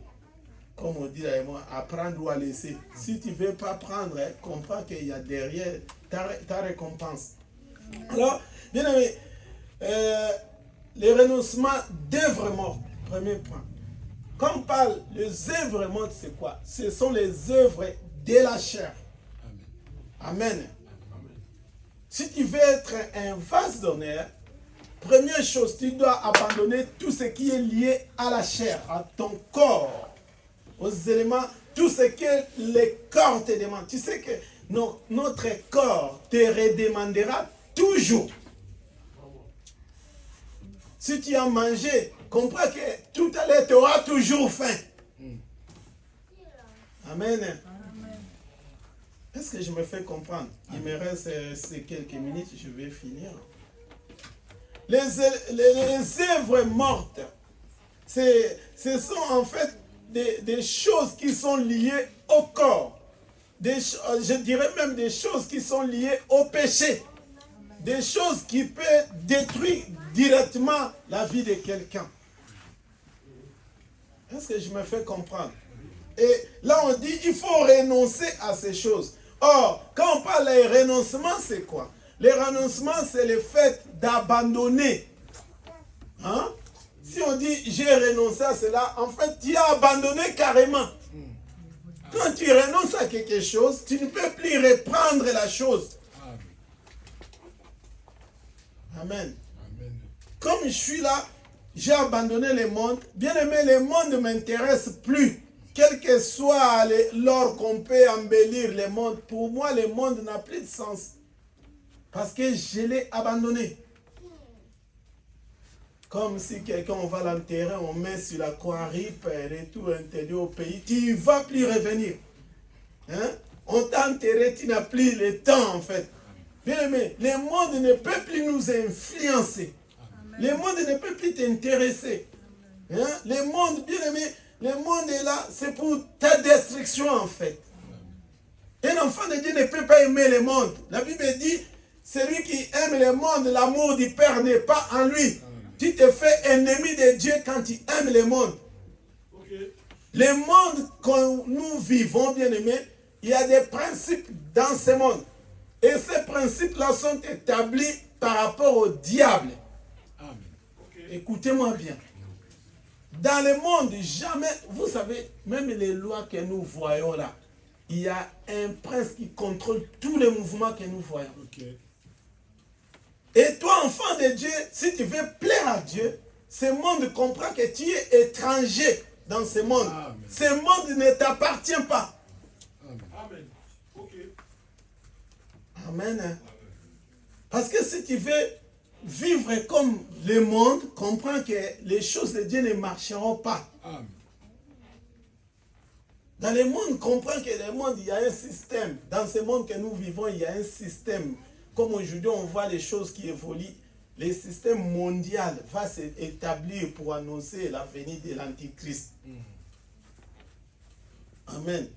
Comme on dit là, apprendre ou à laisser. Si tu ne veux pas prendre, comprends qu'il y a derrière ta récompense. Alors, bien aimé, les renoncements d'œuvres mortes, premier point. Quand on parle des œuvres mortes, c'est quoi? Ce sont les œuvres de la chair. Amen. Amen. Si tu veux être un vase d'honneur, première chose, tu dois abandonner tout ce qui est lié à la chair, à ton corps, aux éléments, tout ce que le corps te demande. Tu sais que notre corps te redemandera toujours. Si tu as mangé, comprends que tout à l'heure, tu auras toujours faim. Amen. Est-ce que je me fais comprendre? Il me reste quelques minutes, je vais finir. Les œuvres mortes, ce sont en fait des choses qui sont liées au corps. Je dirais même des choses qui sont liées au péché. Des choses qui peuvent détruire directement la vie de quelqu'un. Est-ce que je me fais comprendre? Et là on dit il faut renoncer à ces choses. Or, quand on parle de renoncement, c'est quoi? Le renoncement, c'est le fait d'abandonner. Hein? Si on dit j'ai renoncé à cela, en fait, tu as abandonné carrément. Quand tu renonces à quelque chose, tu ne peux plus reprendre la chose. Amen. Amen. Comme je suis là, j'ai abandonné le monde. Bien aimé, le monde ne m'intéresse plus. Quel que soit l'or qu'on peut embellir le monde, pour moi, le monde n'a plus de sens. Parce que je l'ai abandonné. Comme si quelqu'un, on va l'enterrer, on met sur la croix RIP, retour interdit au pays, tu ne vas plus revenir. Hein? On t'a enterré, tu n'as plus le temps en fait. Bien aimé, le monde ne peut plus nous influencer. Amen. Le monde ne peut plus t'intéresser. Hein? Le monde, bien aimé, le monde est là, c'est pour ta destruction en fait. Un enfant de Dieu ne peut pas aimer le monde. La Bible dit, celui qui aime le monde, l'amour du Père n'est pas en lui. Tu te fais ennemi de Dieu quand tu aimes le monde. Okay. Le monde que nous vivons, bien aimés, il y a des principes dans ce monde. Et ces principes-là sont établis par rapport au diable. Amen. Okay. Écoutez-moi bien. Dans le monde, jamais, vous savez, même les lois que nous voyons là, il y a un prince qui contrôle tous les mouvements que nous voyons. Okay. Et toi, enfant de Dieu, si tu veux plaire à Dieu, ce monde comprend que tu es étranger dans ce monde. Amen. Ce monde ne t'appartient pas. Amen. Amen. Okay. Amen. Parce que si tu veux vivre comme le monde, comprends que les choses de Dieu ne marcheront pas. Amen. Dans le monde, comprends que le monde, il y a un système. Dans ce monde que nous vivons, il y a un système. Comme aujourd'hui, on voit les choses qui évoluent. Le système mondial va s'établir pour annoncer la venue de l'Antichrist. Amen.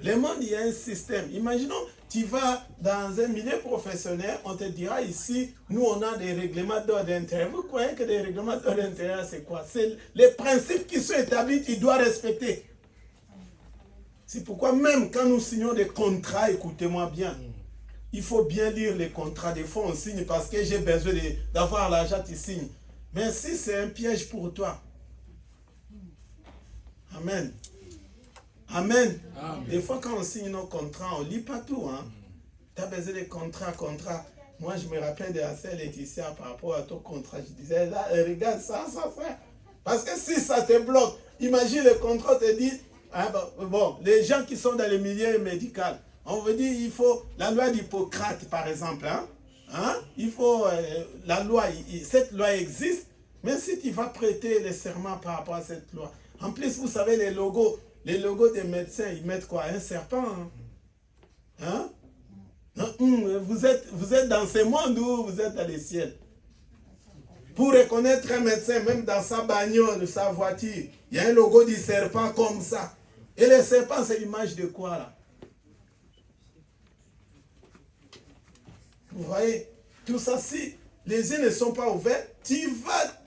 Le monde, il y a un système. Imaginons, tu vas dans un milieu professionnel, on te dira ici, nous on a des règlements d'ordre intérieur. Vous croyez que les règlements d'ordre intérieur, c'est quoi? C'est les principes qui sont établis, tu dois respecter. C'est pourquoi même quand nous signons des contrats, écoutez-moi bien, il faut bien lire les contrats. Des fois, on signe parce que j'ai besoin d'avoir l'argent, tu signes. Mais si c'est un piège pour toi. Amen. Amen. Amen. Des fois, quand on signe nos contrats, on ne lit pas tout. Hein? Tu as besoin de contrats. Moi, je me rappelle de la sœur Laetitia par rapport à ton contrat. Je disais, là, regarde ça, frère. Parce que si ça te bloque, imagine le contrat te dit, hein, bon, les gens qui sont dans le milieu médical, on veut dire, il faut la loi d'Hippocrate, par exemple. Hein? Il faut la loi, cette loi existe, mais si tu vas prêter les serments par rapport à cette loi. En plus, vous savez, les logos des médecins, ils mettent quoi? Un serpent. Hein? Vous êtes dans ce monde ou vous êtes dans les ciels? Pour reconnaître un médecin, même dans sa bagnole, sa voiture, il y a un logo du serpent comme ça. Et le serpent, c'est l'image de quoi là? Vous voyez, tout ça, si les yeux ne sont pas ouverts, tu vas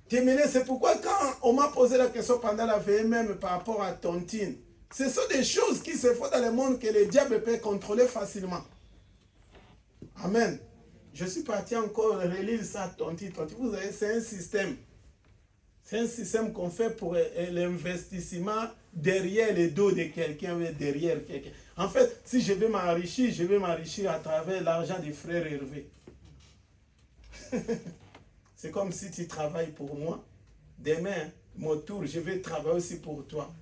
te mener. C'est pourquoi quand on m'a posé la question pendant la veille même par rapport à Tontine, ce sont des choses qui se font dans le monde que le diable peut contrôler facilement. Amen. Je suis parti encore relire ça, Tontine. Vous savez, c'est un système. C'est un système qu'on fait pour l'investissement derrière le dos de quelqu'un ou derrière quelqu'un. En fait, si je veux m'enrichir à travers l'argent du frère Hervé. C'est comme si tu travailles pour moi. Demain, mon tour, je vais travailler aussi pour toi.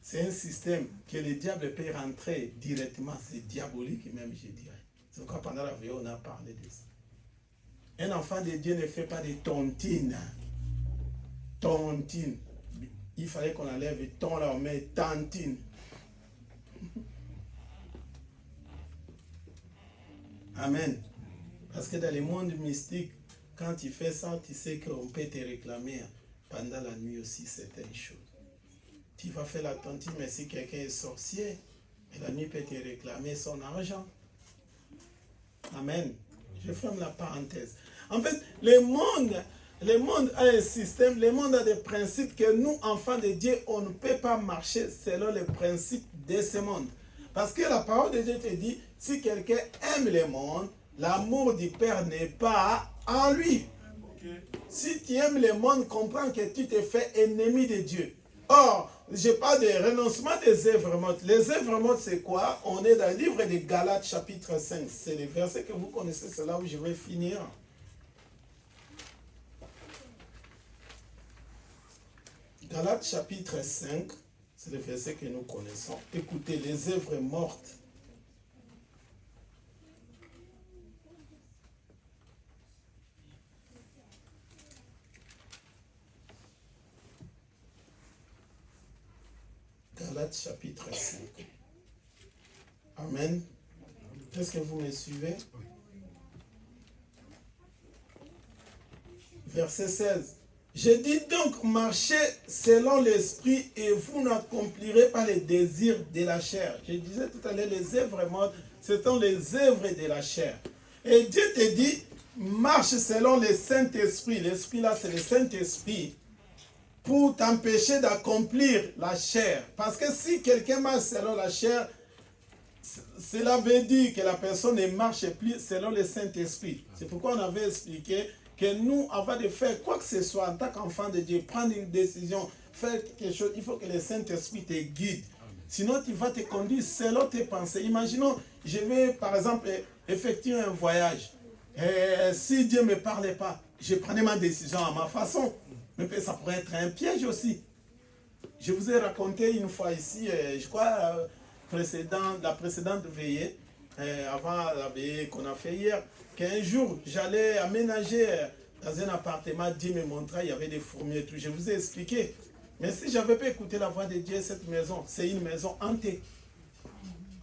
C'est un système que le diable peut rentrer directement. C'est diabolique même, je dirais. C'est pourquoi pendant la veille, on a parlé de ça. Un enfant de Dieu ne fait pas de tontine. Tontine. Il fallait qu'on enlève le ton là, on met tantine. Amen. Parce que dans le monde mystique, quand tu fais ça, tu sais qu'on peut te réclamer pendant la nuit aussi certaines choses. Tu vas faire la tontine, mais si quelqu'un est sorcier, la nuit peut te réclamer son argent. Amen. Je ferme la parenthèse. En fait, le monde a un système, le monde a des principes que nous, enfants de Dieu, on ne peut pas marcher selon les principes de ce monde. Parce que la parole de Dieu te dit, si quelqu'un aime le monde, l'amour du Père n'est pas en lui. Okay. Si tu aimes le monde, comprends que tu te fais ennemi de Dieu. Or, je parle de renoncement des œuvres mortes. Les œuvres mortes, c'est quoi? On est dans le livre de Galates, chapitre 5. C'est le verset que vous connaissez, c'est là où je vais finir. Galates, chapitre 5, c'est le verset que nous connaissons. Écoutez, les œuvres mortes. Galates chapitre 5. Amen. Est-ce que vous me suivez? Verset 16. Je dis donc, marchez selon l'esprit et vous n'accomplirez pas les désirs de la chair. Je disais tout à l'heure, les œuvres mortes, ce sont les œuvres de la chair. Et Dieu te dit, marche selon le Saint-Esprit. L'esprit là, c'est le Saint-Esprit. Pour t'empêcher d'accomplir la chair. Parce que si quelqu'un marche selon la chair, cela veut dire que la personne ne marche plus selon le Saint-Esprit. C'est pourquoi on avait expliqué que nous, avant de faire quoi que ce soit en tant qu'enfant de Dieu, prendre une décision, faire quelque chose, il faut que le Saint-Esprit te guide. Sinon, tu vas te conduire selon tes pensées. Imaginons, je vais par exemple effectuer un voyage. Et si Dieu ne me parlait pas, je prenais ma décision à ma façon. Mais ça pourrait être un piège aussi. Je vous ai raconté une fois ici, je crois, la précédente veillée, avant la veillée qu'on a fait hier, qu'un jour, j'allais aménager dans un appartement, Dieu me montrait, il y avait des fourmis et tout. Je vous ai expliqué. Mais si je n'avais pas écouté la voix de Dieu, cette maison, c'est une maison hantée.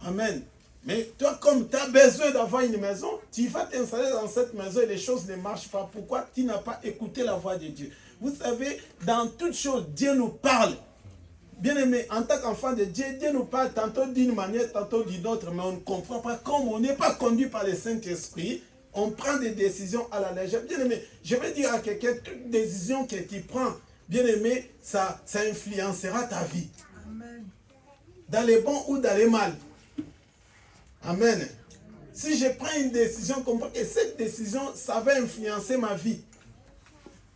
Amen. Mais toi, comme tu as besoin d'avoir une maison, tu vas t'installer dans cette maison et les choses ne marchent pas. Pourquoi tu n'as pas écouté la voix de Dieu? Vous savez, dans toutes choses, Dieu nous parle. Bien aimé, en tant qu'enfant de Dieu, Dieu nous parle tantôt d'une manière, tantôt d'une autre, mais on ne comprend pas. Comme on n'est pas conduit par le Saint-Esprit, on prend des décisions à la légère. Bien aimé, je vais dire à quelqu'un, toute décision que tu prends, bien aimé, ça influencera ta vie. Amen. Dans les bons ou dans les mal. Amen. Si je prends une décision, comprends que cette décision, ça va influencer ma vie.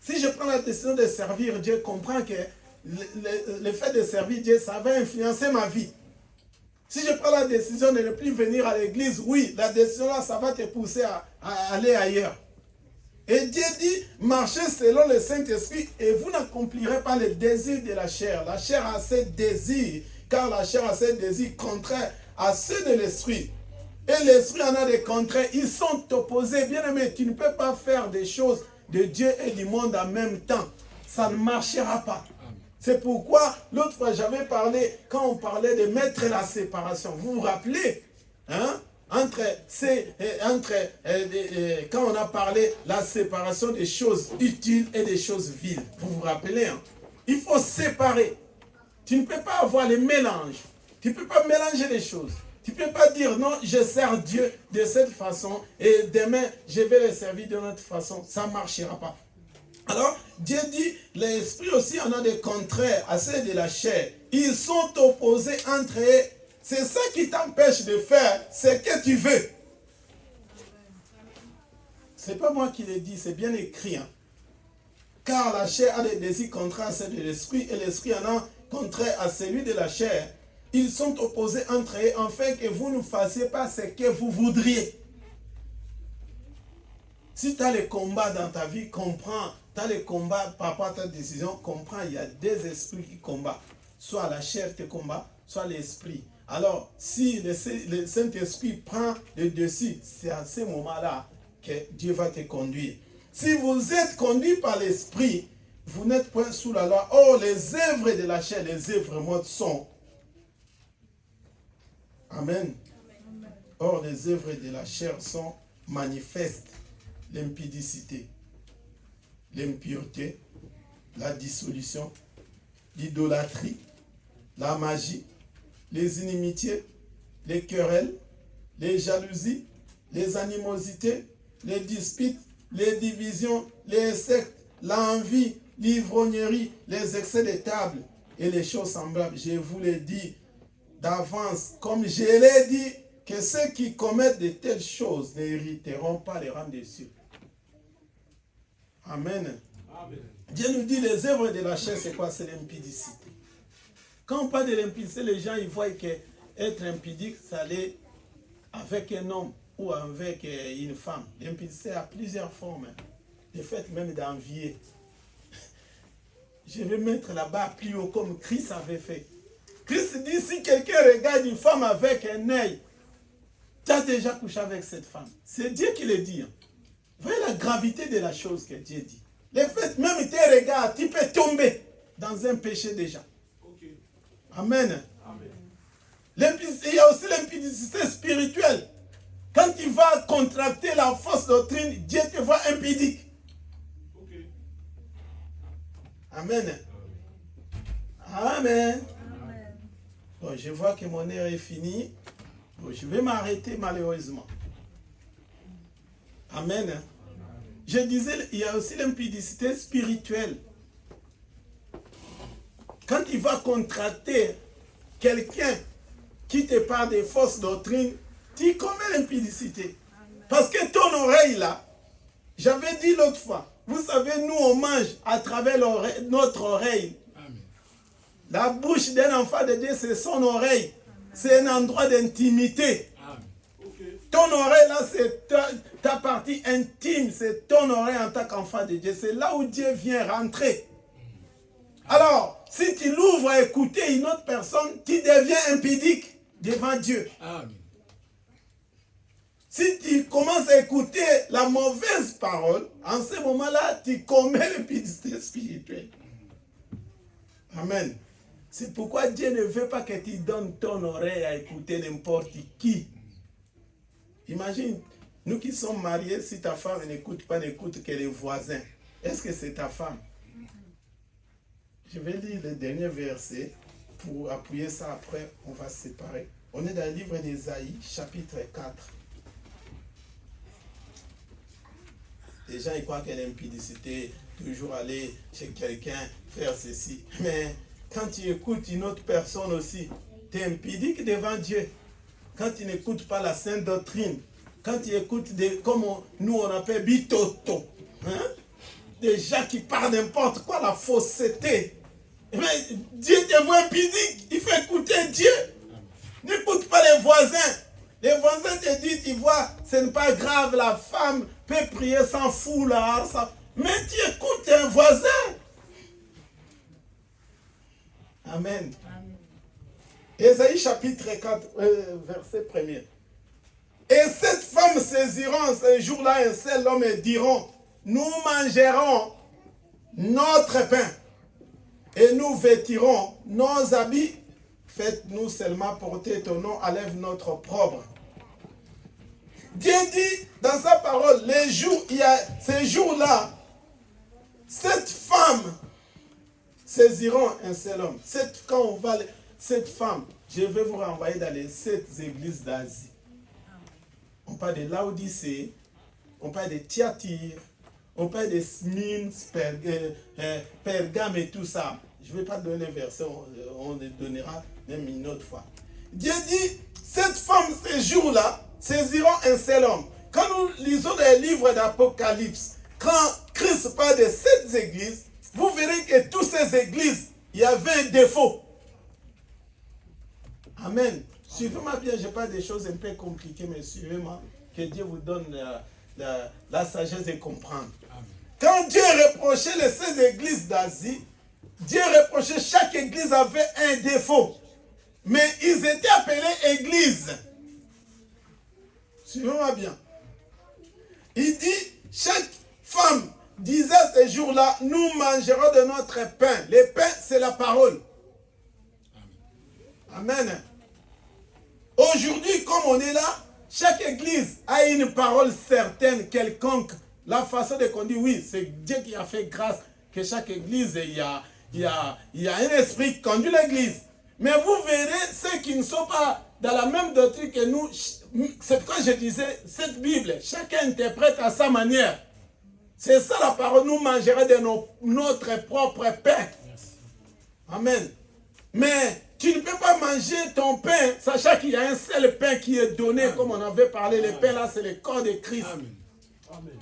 Si je prends la décision de servir Dieu, comprends que le fait de servir Dieu, ça va influencer ma vie. Si je prends la décision de ne plus venir à l'église, oui, la décision là, ça va te pousser à aller ailleurs. Et Dieu dit, marchez selon le Saint-Esprit et vous n'accomplirez pas les désirs de la chair. La chair a ses désirs, car la chair a ses désirs contraires à ceux de l'esprit. Et l'esprit en a des contraires, ils sont opposés. Bien aimé, tu ne peux pas faire des choses de Dieu et du monde en même temps. Ça ne marchera pas. C'est pourquoi, l'autre fois, j'avais parlé, quand on parlait de mettre la séparation. Vous vous rappelez, hein? Quand on a parlé la séparation des choses utiles et des choses viles. Vous vous rappelez, hein? Il faut séparer. Tu ne peux pas avoir les mélanges. Tu ne peux pas mélanger les choses. Tu ne peux pas dire non, je sers Dieu de cette façon et demain je vais le servir de notre façon. Ça ne marchera pas. Alors, Dieu dit, l'esprit aussi en a des contraires à ceux de la chair. Ils sont opposés entre eux. C'est ça qui t'empêche de faire ce que tu veux. Ce n'est pas moi qui le dis, c'est bien écrit. Hein. Car la chair a des désirs contraires à ceux de l'esprit et l'esprit en a contraire à celui de la chair. Ils sont opposés entre eux afin que vous ne fassiez pas ce que vous voudriez. Si tu as les combats dans ta vie, comprends. Tu as les combats par rapport à ta décision, comprends. Il y a des esprits qui combattent. Soit la chair te combat, soit l'esprit. Alors, si le Saint-Esprit prend le dessus, c'est à ce moment-là que Dieu va te conduire. Si vous êtes conduit par l'esprit, vous n'êtes point sous la loi. Oh, les œuvres de la chair, les œuvres mortes sont. Amen. Or, les œuvres de la chair sont manifestes. L'impudicité, l'impureté, la dissolution, l'idolâtrie, la magie, les inimitiés, les querelles, les jalousies, les animosités, les disputes, les divisions, les sectes, l'envie, l'ivrognerie, les excès de table et les choses semblables. Je vous l'ai dit d'avance, comme je l'ai dit, que ceux qui commettent de telles choses n'hériteront pas les rangs des cieux. Amen. Amen. Dieu nous dit les œuvres de la chair, c'est quoi? C'est l'impudicité. Quand on parle de l'impudicité, les gens ils voient qu'être impudique, ça allait avec un homme ou avec une femme. L'impudicité a plusieurs formes. Le fait même d'envier. Je vais mettre là-bas plus haut comme Christ avait fait. Christ dit, si quelqu'un regarde une femme avec un œil, tu as déjà couché avec cette femme. C'est Dieu qui le dit. Vous voyez la gravité de la chose que Dieu dit. Le fait même tes regards, tu peux tomber dans un péché déjà. Okay. Amen. Amen. Il y a aussi l'impudicité spirituelle. Quand tu vas contracter la fausse doctrine, Dieu te voit impudique. Okay. Amen. Amen. Amen. Bon, je vois que mon heure est finie. Bon, je vais m'arrêter malheureusement. Amen. Je disais, il y a aussi l'impudicité spirituelle. Quand tu vas contracter quelqu'un qui te parle des fausses doctrines, tu commets l'impudicité. Parce que ton oreille là, j'avais dit l'autre fois, vous savez, nous on mange à travers notre oreille. Amen. La bouche d'un enfant de Dieu, c'est son oreille. C'est un endroit d'intimité. Okay. Ton oreille là, c'est ta partie intime, c'est ton oreille en tant qu'enfant de Dieu. C'est là où Dieu vient rentrer. Alors, si tu l'ouvres à écouter une autre personne, tu deviens impudique devant Dieu. Amen. Si tu commences à écouter la mauvaise parole, en ce moment-là, tu commets l'impudicité spirituelle. Amen. C'est pourquoi Dieu ne veut pas que tu donnes ton oreille à écouter n'importe qui. Imagine, nous qui sommes mariés, si ta femme n'écoute que les voisins, est-ce que c'est ta femme? Je vais lire le dernier verset pour appuyer ça, après on va se séparer. On est dans le livre d'Ésaïe, chapitre 4. Les gens ils croient que l'impudicité, toujours aller chez quelqu'un, faire ceci. Mais quand tu écoutes une autre personne aussi, tu es impudique devant Dieu. Quand tu n'écoutes pas la sainte doctrine, quand tu écoutes comme nous on appelle bitoto, hein? Des gens qui parlent n'importe quoi, la fausseté. Mais Dieu te voit impudique, il faut écouter Dieu. N'écoute pas les voisins. Les voisins te disent, tu vois, ce n'est pas grave, la femme peut prier sans foulard. Mais tu écoutes un voisin. Amen. Amen. Ésaïe chapitre 4, verset 1er. Et cette femme saisiront ce jour-là un seul homme et diront, nous mangerons notre pain et nous vêtirons nos habits. Faites-nous seulement porter ton nom, enlève notre opprobre. Dieu dit dans sa parole, les jours, il y a ces jours-là, cette femme saisiront un seul homme. Cette femme, je vais vous renvoyer dans les 7 églises d'Asie. On parle de Laodicée, on parle de Thyatire, on parle de Smyrne, Pergame et tout ça. Je ne vais pas donner les versets, on les donnera même une autre fois. Dieu dit, cette femme, ces jours-là, saisiront un seul homme. Quand nous lisons les livres d'Apocalypse, quand Christ parle de 7 églises, vous verrez que toutes ces églises, il y avait un défaut. Amen. Suivez-moi bien, je parle des choses un peu compliquées, mais suivez-moi, que Dieu vous donne la sagesse de comprendre. Amen. Quand Dieu reprochait les 16 églises d'Asie, Dieu reprochait, chaque église avait un défaut. Mais ils étaient appelés églises. Suivez-moi bien. Il dit, chaque femme disait ces jours-là, nous mangerons de notre pain. Le pain, c'est la parole. Amen. Aujourd'hui, comme on est là, chaque église a une parole certaine, quelconque. La façon de conduire, oui, c'est Dieu qui a fait grâce que chaque église, il y a un esprit qui conduit l'église. Mais vous verrez, ceux qui ne sont pas dans la même doctrine que nous, c'est pourquoi je disais, cette Bible, chacun interprète à sa manière. C'est ça la parole, nous mangerons de notre propre pain. Amen. Mais tu ne peux pas manger ton pain, sachant qu'il y a un seul pain qui est donné, Amen. Comme on avait parlé, le pain là, c'est le corps de Christ. Amen. Amen.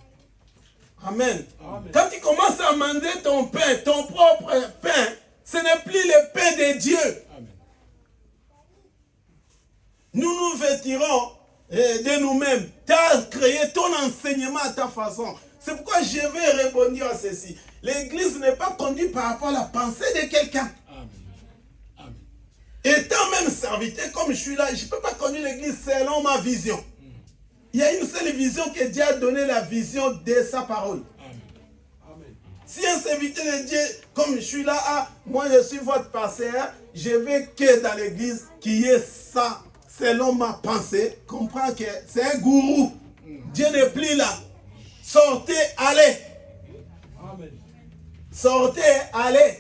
Amen. Amen. Quand tu commences à manger ton pain, ton propre pain, ce n'est plus le pain de Dieu. Amen. Nous nous vêtirons de nous-mêmes. Tu as créé ton enseignement à ta façon. C'est pourquoi je vais répondre à ceci. L'église n'est pas conduite par rapport à la pensée de quelqu'un. Étant même serviteur, comme je suis là, je ne peux pas conduire l'église selon ma vision. Il y a une seule vision que Dieu a donné, la vision de sa parole. Amen. Si un serviteur de Dieu, comme je suis là, moi je suis votre pasteur, je veux que dans l'église, qu'il y ait ça, selon ma pensée, comprends que c'est un gourou. Dieu n'est plus là. Sortez, allez. Amen. Sortez, allez.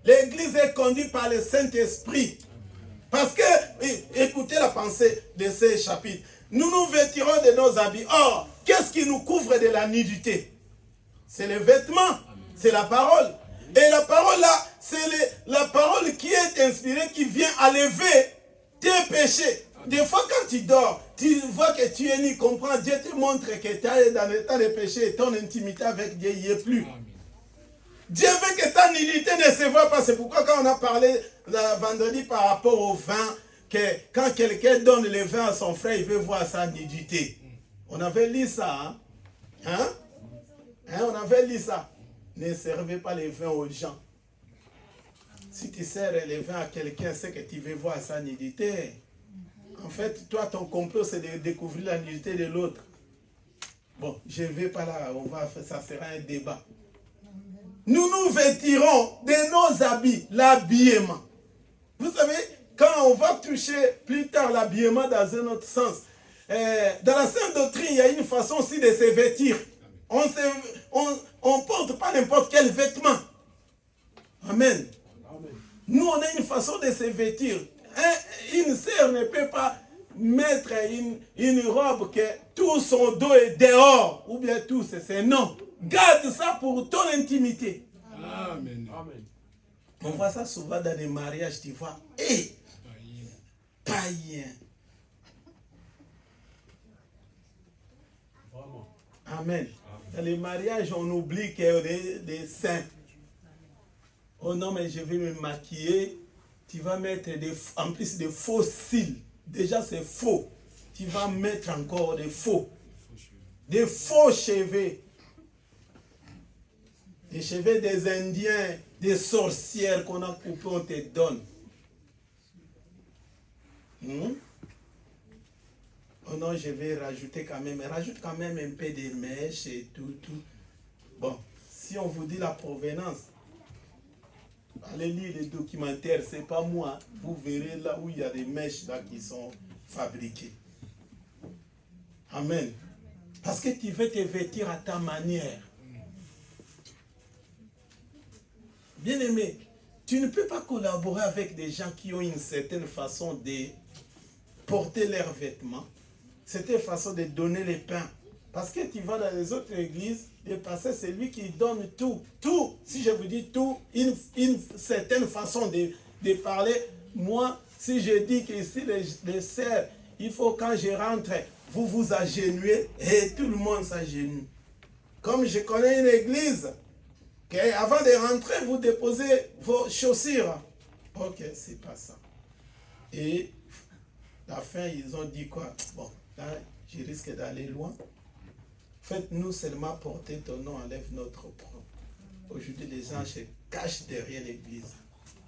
L'église est conduite par le Saint-Esprit. Parce que, écoutez la pensée de ces chapitres. Nous nous vêtirons de nos habits. Or, qu'est-ce qui nous couvre de la nudité? C'est les vêtements, c'est la parole. Et la parole là, c'est la parole qui est inspirée, qui vient enlever tes péchés. Des fois quand tu dors, tu vois que tu es nu, comprends, Dieu te montre que tu es dans l'état de péché et ton intimité avec Dieu n'y est plus. Dieu veut que ta nudité ne se voit pas. C'est pourquoi quand on a parlé vendredi par rapport au vin, que quand quelqu'un donne le vin à son frère, il veut voir sa nudité. On avait lu ça. On avait lu ça. Ne servez pas le vin aux gens. Si tu sers le vin à quelqu'un, c'est que tu veux voir sa nudité. En fait, toi, ton complot, c'est de découvrir la nudité de l'autre. Bon, je ne vais pas là, ça sera un débat. Nous nous vêtirons de nos habits, l'habillement. Vous savez, quand on va toucher plus tard l'habillement dans un autre sens, dans la sainte doctrine, il y a une façon aussi de se vêtir. On ne porte pas n'importe quel vêtement. Amen. Amen. Nous, on a une façon de se vêtir. Une sœur ne peut pas mettre une robe que tout son dos est dehors. Ou bien tout, c'est non. Garde ça pour ton intimité. Amen. Amen. On voit ça souvent dans les mariages, tu vois. Païen. Vraiment. Amen. Dans les mariages, on oublie qu'il y a des saints. Oh non, mais je vais me maquiller. Tu vas mettre en plus des faux cils. Déjà, c'est faux. Tu vas mettre encore des faux. Des faux cheveux. Des cheveux des Indiens, des sorcières qu'on a coupées, on te donne. Oh non, je vais rajouter quand même. Rajoute quand même un peu de mèches et tout. Bon, si on vous dit la provenance, allez lire les documentaires, c'est pas moi. Vous verrez là où il y a des mèches là qui sont fabriquées. Amen. Parce que tu veux te vêtir à ta manière. Bien-aimé, tu ne peux pas collaborer avec des gens qui ont une certaine façon de porter leurs vêtements, certaine façon de donner les pains. Parce que tu vas dans les autres églises, le pasteur, c'est lui qui donne tout. Tout, si je vous dis tout, une certaine façon de parler. Moi, si je dis qu'ici, les sœurs, il faut quand je rentre, vous vous agenouillez et tout le monde s'agenouille. Comme je connais une église, avant de rentrer, vous déposez vos chaussures. Ok, c'est pas ça. Et à la fin, ils ont dit quoi? Bon, là, je risque d'aller loin. Faites-nous seulement porter ton nom, enlève notre propre. Aujourd'hui, les gens se cachent derrière l'église.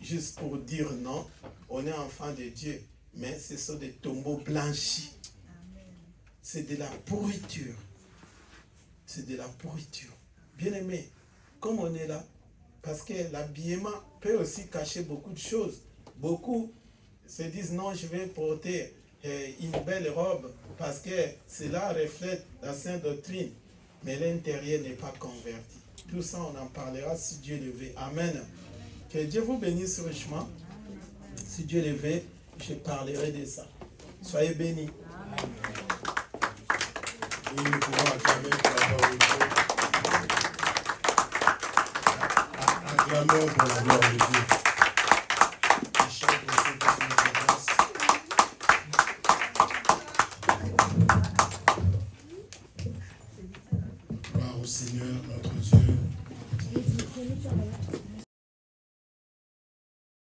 Juste pour dire non, on est enfant de Dieu. Mais ce sont des tombeaux blanchis. C'est de la pourriture. C'est de la pourriture. Bien-aimé, comme on est là, parce que l'habillement peut aussi cacher beaucoup de choses. Beaucoup se disent non, je vais porter une belle robe parce que cela reflète la sainte doctrine. Mais l'intérieur n'est pas converti. Tout ça, on en parlera si Dieu le veut. Amen. Que Dieu vous bénisse richement. Si Dieu le veut, je parlerai de ça. Soyez bénis. Oui, nous pouvons acclamer pour la gloire de Dieu. Acclamons pour la gloire de Dieu. Gloire au Seigneur, notre Dieu.